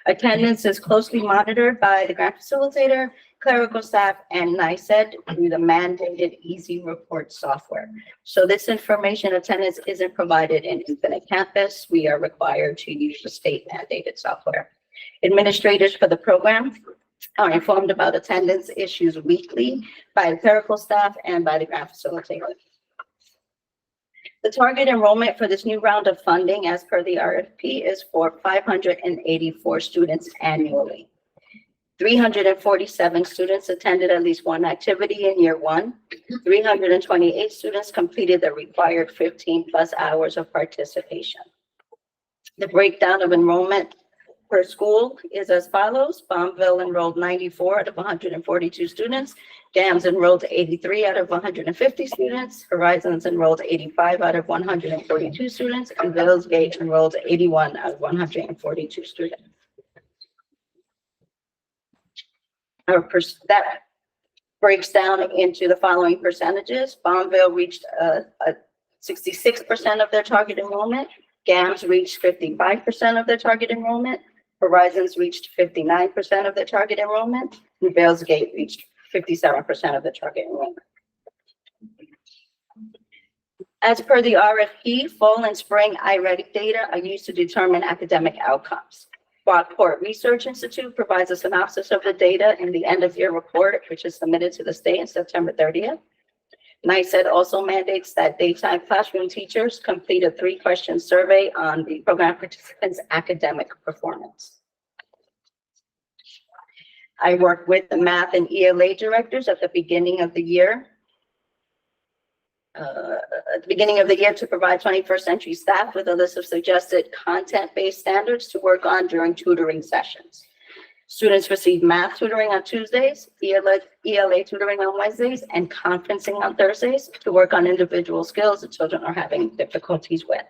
Attendance is closely monitored by the grant facilitator, clerical staff, and NICED through the mandated Easy Report software. So this information, attendance isn't provided in Infinite Campus. We are required to use the state mandated software. Administrators for the program are informed about attendance issues weekly by the clerical staff and by the grant facilitator. The target enrollment for this new round of funding, as per the RFP, is for 584 students annually. 347 students attended at least one activity in year one. 328 students completed the required 15+ hours of participation. The breakdown of enrollment per school is as follows. Bombville enrolled 94 out of 142 students. GAMS enrolled 83 out of 150 students. Horizons enrolled 85 out of 142 students. And Village enrolled 81 out of 142 students. That breaks down into the following percentages. Bombville reached 66% of their target enrollment. GAMS reached 55% of their target enrollment. Horizons reached 59% of their target enrollment. And Vales Gate reached 57% of the target enrollment. As per the RFP, fall and spring iReady data are used to determine academic outcomes. Broadport Research Institute provides a synopsis of the data in the end of year report, which is submitted to the state on September 30th. NICED also mandates that daytime classroom teachers complete a 3-question survey on the program participants' academic performance. I work with the math and ELA directors at the beginning of the year. To provide 21st century staff with a list of suggested content-based standards to work on during tutoring sessions. Students receive math tutoring on Tuesdays, ELA tutoring on Wednesdays, and conferencing on Thursdays to work on individual skills that children are having difficulties with.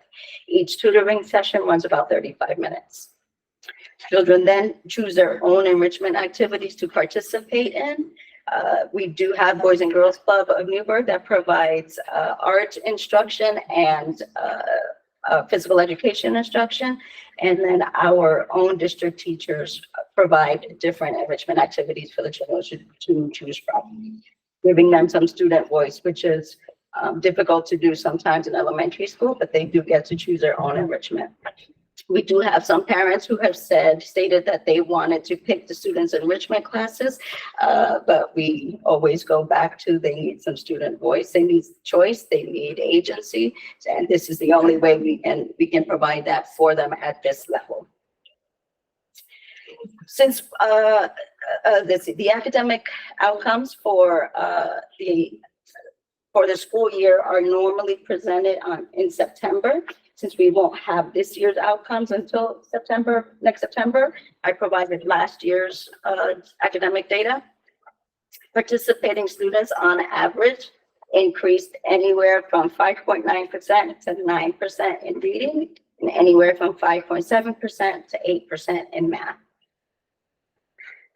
Each tutoring session runs about 35 minutes. Children then choose their own enrichment activities to participate in. We do have Boys and Girls Club of Newburgh that provides art instruction and physical education instruction. And then our own district teachers provide different enrichment activities for the children to choose from, giving them some student voice, which is difficult to do sometimes in elementary school, but they do get to choose their own enrichment. We do have some parents who have stated that they wanted to pick the students' enrichment classes, but we always go back to they need some student voice, they need choice, they need agency, and this is the only way we can provide that for them at this level. Since the academic outcomes for the school year are normally presented in September, since we won't have this year's outcomes until next September, I provided last year's academic data. Participating students on average increased anywhere from 5.9% to 9% in reading, and anywhere from 5.7% to 8% in math.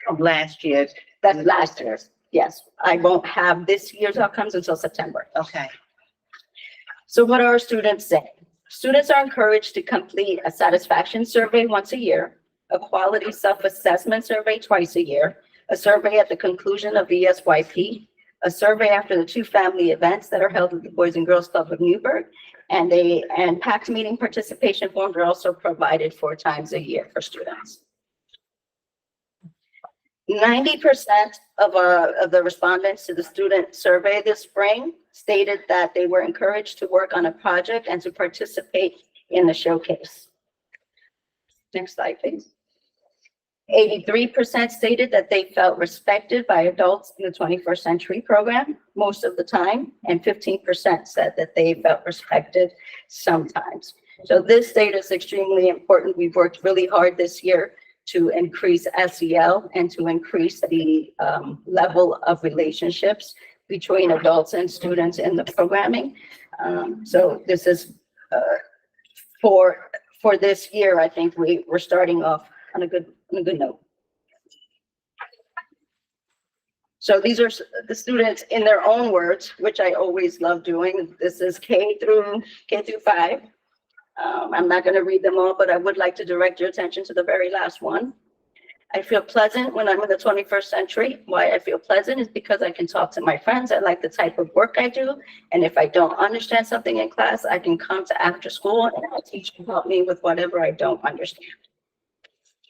From last year's. That's last year's, yes. I won't have this year's outcomes until September. Okay. So what are students saying? Students are encouraged to complete a satisfaction survey once a year, a quality self-assessment survey twice a year, a survey at the conclusion of the ESYP, a survey after the 2 family events that are held at the Boys and Girls Club of Newburgh, and PACT meeting participation forms are also provided 4 times a year for students. 90% of the respondents to the student survey this spring stated that they were encouraged to work on a project and to participate in the showcase. Next slide, please. 83% stated that they felt respected by adults in the 21st century program most of the time, and 15% said that they felt respected sometimes. So this data is extremely important. We've worked really hard this year to increase SEL and to increase the level of relationships between adults and students in the programming. So this is for this year, I think we're starting off on a good note. So these are the students in their own words, which I always love doing. This is K through 5. I'm not going to read them all, but I would like to direct your attention to the very last one. I feel pleasant when I'm in the 21st century. Why I feel pleasant is because I can talk to my friends. I like the type of work I do. And if I don't understand something in class, I can come to after school and our teacher can help me with whatever I don't understand.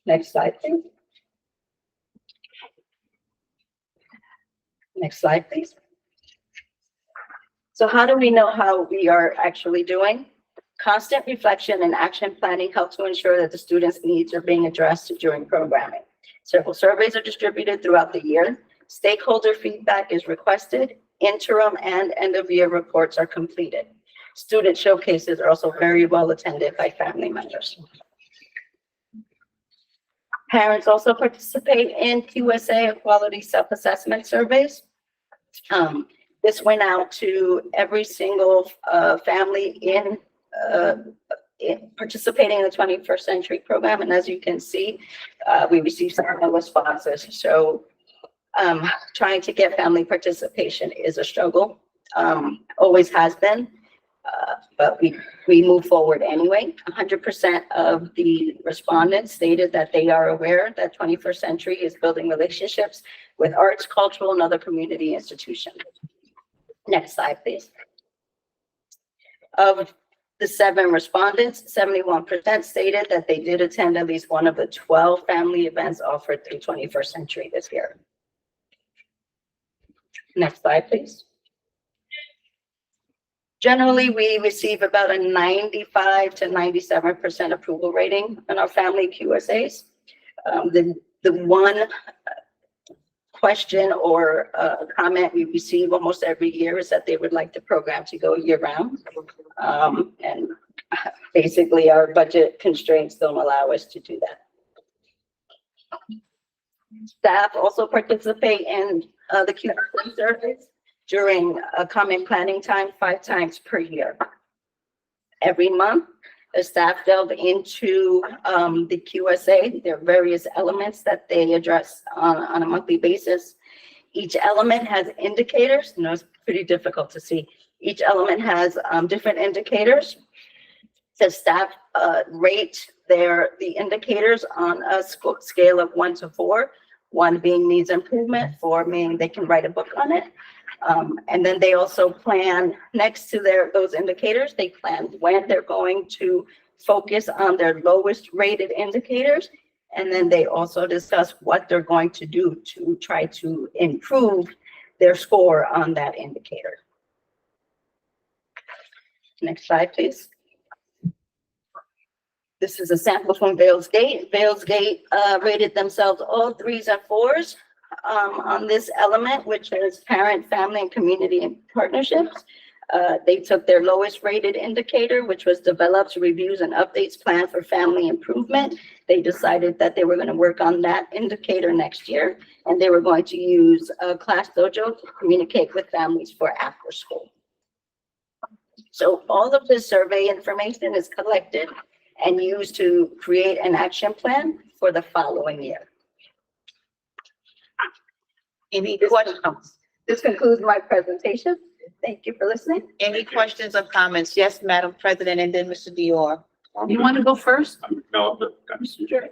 Next slide, please. Next slide, please. So how do we know how we are actually doing? Constant reflection and action planning help to ensure that the students' needs are being addressed during programming. Several surveys are distributed throughout the year. Stakeholder feedback is requested. Interim and end-of-year reports are completed. Student showcases are also very well attended by family members. Parents also participate in QSA quality self-assessment surveys. This went out to every single family in participating in the 21st Century Program. And as you can see, we received several responses. So trying to get family participation is a struggle, always has been, but we move forward anyway. 100% of the respondents stated that they are aware that 21st Century is building relationships with arts, cultural, and other community institutions. Next slide, please. Of the 7 respondents, 71% stated that they did attend at least one of the 12 family events offered through 21st Century this year. Next slide, please. Generally, we receive about a 95 to 97% approval rating on our family QSAs. The one question or comment we receive almost every year is that they would like the program to go year round. And basically our budget constraints don't allow us to do that. Staff also participate in the QSA surveys during a common planning time 5 times per year. Every month, the staff delve into the QSA. There are various elements that they address on a monthly basis. Each element has indicators. You know, it's pretty difficult to see. Each element has different indicators. The staff rate the indicators on a scale of 1 to 4, 1 being needs improvement, 4 meaning they can write a book on it. And then they also plan next to those indicators, they plan when they're going to focus on their lowest rated indicators. And then they also discuss what they're going to do to try to improve their score on that indicator. Next slide, please. This is a sample from Vales Gate. Vales Gate rated themselves all 3s and 4s on this element, which is parent, family, and community and partnerships. They took their lowest rated indicator, which was develops, reviews, and updates plan for family improvement. They decided that they were going to work on that indicator next year, and they were going to use Class Dojo to communicate with families for after school. So all of this survey information is collected and used to create an action plan for the following year. Any questions? This concludes my presentation. Thank you for listening. Any questions or comments? Yes, Madam President, and then Mr. Dior. You want to go first? No, Sure.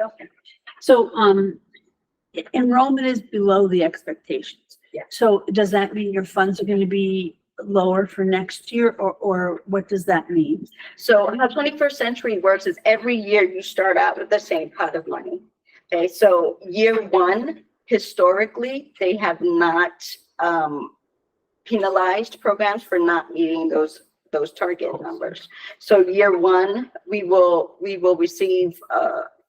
So, enrollment is below the expectations. Yeah. So does that mean your funds are going to be lower for next year, or what does that mean? So how 21st Century works is every year you start out with the same pot of money. Okay, so year 1, historically, they have not penalized programs for not meeting those target numbers. So year 1, we will receive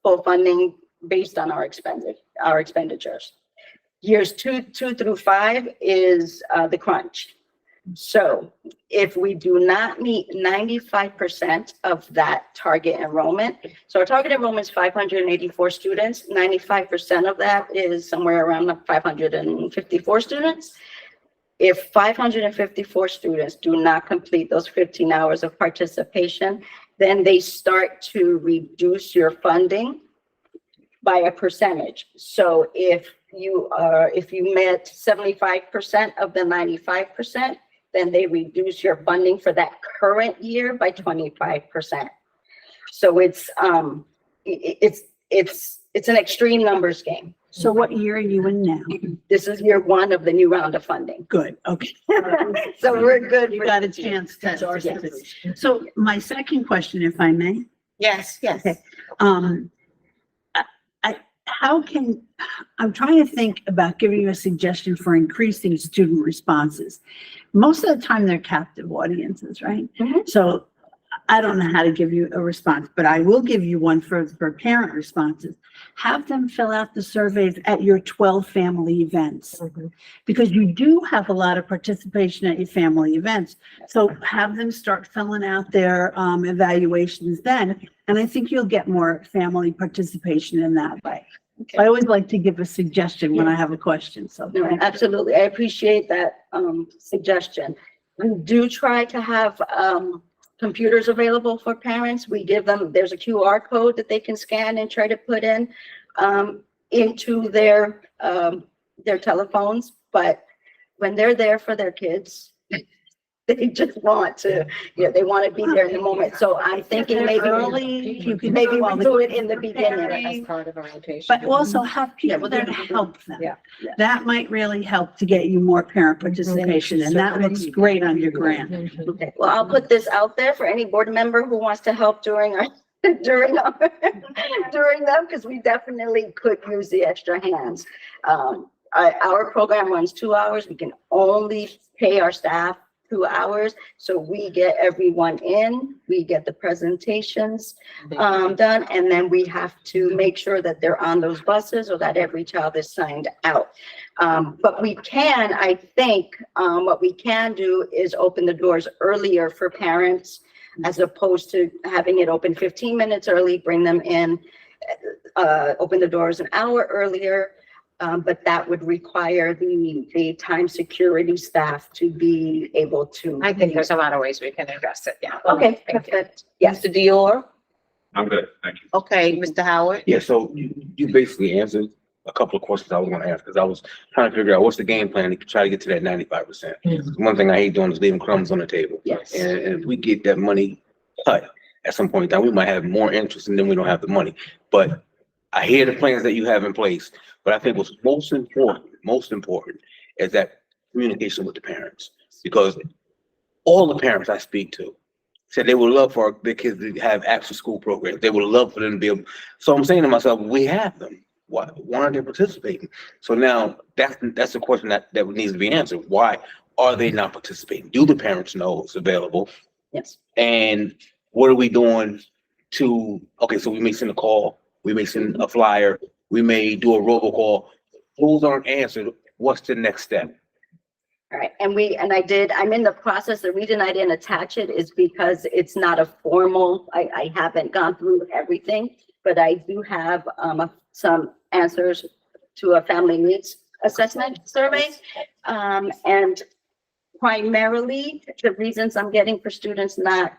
full funding based on our expenditures. Years 2 through 5 is the crunch. So if we do not meet 95% of that target enrollment, so our target enrollment is 584 students, 95% of that is somewhere around 554 students. If 554 students do not complete those 15 hours of participation, then they start to reduce your funding by a percentage. So if you met 75% of the 95%, then they reduce your funding for that current year by 25%. So it's an extreme numbers game. So what year are you in now? This is year 1 of the new round of funding. Good, okay. So we're good. You got a chance to. So my second question, if I may. Yes, yes. Okay. how can, I'm trying to think about giving you a suggestion for increasing student responses. Most of the time they're captive audiences, right? Mhm. So I don't know how to give you a response, but I will give you one for parent responses. Have them fill out the surveys at your 12 family events. Because you do have a lot of participation at your family events. So have them start filling out their evaluations then. And I think you'll get more family participation in that way. I always like to give a suggestion when I have a question, so. No, absolutely. I appreciate that, suggestion. We do try to have, computers available for parents. We give them, there's a QR code that they can scan and try to put in, into their telephones. But when they're there for their kids, they just want to, they want to be there in the moment. So I'm thinking maybe Early, you can. maybe well, we do it in the beginning. As part of a rotation. But also have people there to help them. Yeah. That might really help to get you more parent participation, and that looks great on your grant. Okay, well, I'll put this out there for any board member who wants to help during our, during them, because we definitely could use the extra hands. Our program runs 2 hours. We can only pay our staff 2 hours. So we get everyone in, we get the presentations done, and then we have to make sure that they're on those buses or that every child is signed out. But we can, I think, what we can do is open the doors earlier for parents as opposed to having it open 15 minutes early, bring them in, open the doors an hour earlier. But that would require the time security staff to be able to. I think there's a lot of ways we can address it, yeah. Okay, Thank you. perfect. Yes. Mr. Dior? I'm good, thank you. Okay, Mr. Howard? Yeah, so you basically answered a couple of questions I was gonna ask, because I was trying to figure out what's the game plan to try to get to that 95%. One thing I hate doing is leaving crumbs on the table. Yes. And if we get that money cut at some point in time, we might have more interest and then we don't have the money. But I hear the plans that you have in place, but I think what's most important is that communication with the parents. Because all the parents I speak to said they would love for their kids to have after school programs. They would love for them to be able. So I'm saying to myself, we have them. Why aren't they participating? So now that's the question that needs to be answered. Why are they not participating? Do the parents know it's available? Yes. And what are we doing to, okay, so we may send a call, we may send a flyer, we may do a robocall. Those aren't answered. What's the next step? All right, I'm in the process. The reason I didn't attach it is because it's not a formal, I haven't gone through everything, but I do have, some answers to a family needs assessment survey. And primarily, the reasons I'm getting for students not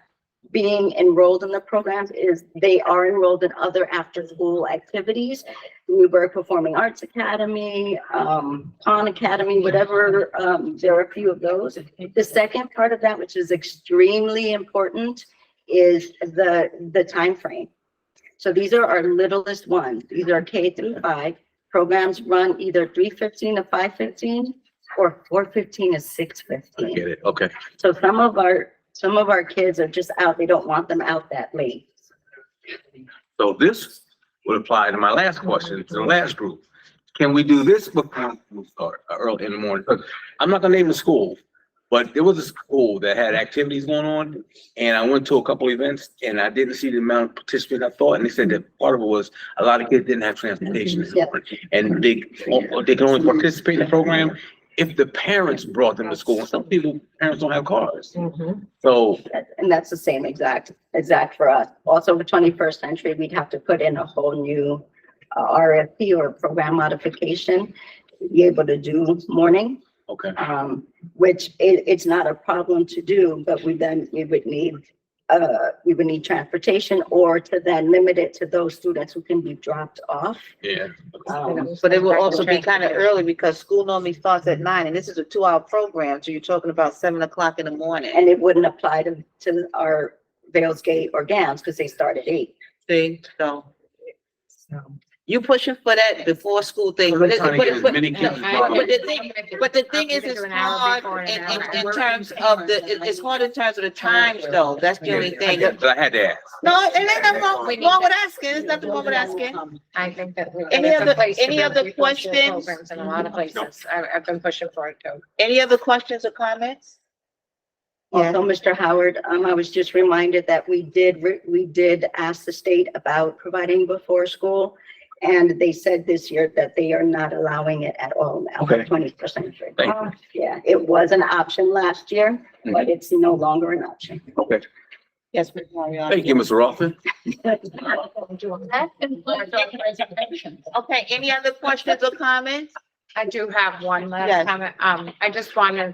being enrolled in the programs is they are enrolled in other after-school activities. Newburgh Performing Arts Academy, Khan Academy, whatever, there are a few of those. The second part of that, which is extremely important, is the time frame. So these are our littlest ones. These are K through 5. Programs run either 3:15 to 5:15 or 4:15 to 6:15. I get it, okay. So some of our kids are just out, they don't want them out that late. So this would apply to my last question, to the last group. Can we do this before we start early in the morning? Because I'm not gonna name the school, but there was a school that had activities going on, and I went to a couple events, and I didn't see the amount of participants I thought, and they said that part of it was a lot of kids didn't have transportation. Yeah. And they can only participate in the program if the parents brought them to school. And some parents don't have cars. So And that's the same exact for us. Also, for 21st century, we'd have to put in a whole new RFP or program modification to be able to do morning. okay, Which it's not a problem to do, but we would need transportation or to then limit it to those students who can be dropped off. yeah. But it will also be kind of early because school normally starts at 9 and this is a 2-hour program. So you're talking about 7 o'clock in the morning. And it wouldn't apply to our Vales Gate or GAMS because they start at 8. See, so. You pushing for that before school thing. I'm trying to get as many kids as possible. But the thing is, it's hard in terms of it's hard in terms of the times though. That's the only thing. But I had to ask. No, it ain't nothing wrong with asking. There's nothing wrong with asking. I think that. Any it's a other- place to any do other people school questions? programs In a lot of places. I've been pushing for it too. Any other questions or comments? Yeah. Also, Mr. Howard, I was just reminded that we did ask the state about providing before school. And they said this year that they are not allowing it at all now, Okay. 21st. Thank you. Yeah, it was an option last year, but it's no longer an option. Okay. Yes, Ms. Mariani. Thank you, Mr. Rothman. Okay, any other questions or comments? I do have one Yes. last comment. I just want to,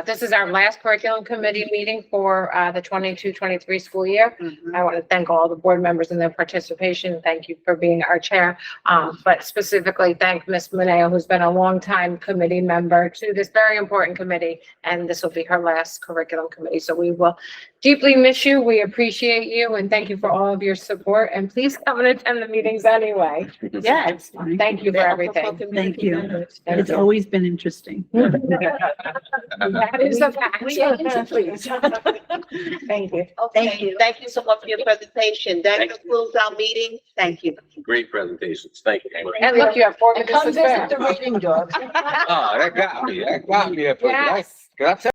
this is our last curriculum committee meeting for, the 22-23 school year. I want to thank all the board members and their participation. Thank you for being our chair. But specifically thank Ms. Mineo, who's been a longtime committee member to this very important committee. And this will be her last curriculum committee. So we will deeply miss you. We appreciate you and thank you for all of your support. And please come and attend the meetings anyway. Yes. Thank you for everything. Thank you. It's always been interesting. That is a fact. Please. Thank you. Thank you. Thank you so much for your presentation. That concludes our meeting. Thank you. Great presentations. Thank you. And look, you have 4 minutes to spare. Oh, that got me. That got me. Yes. Can I tell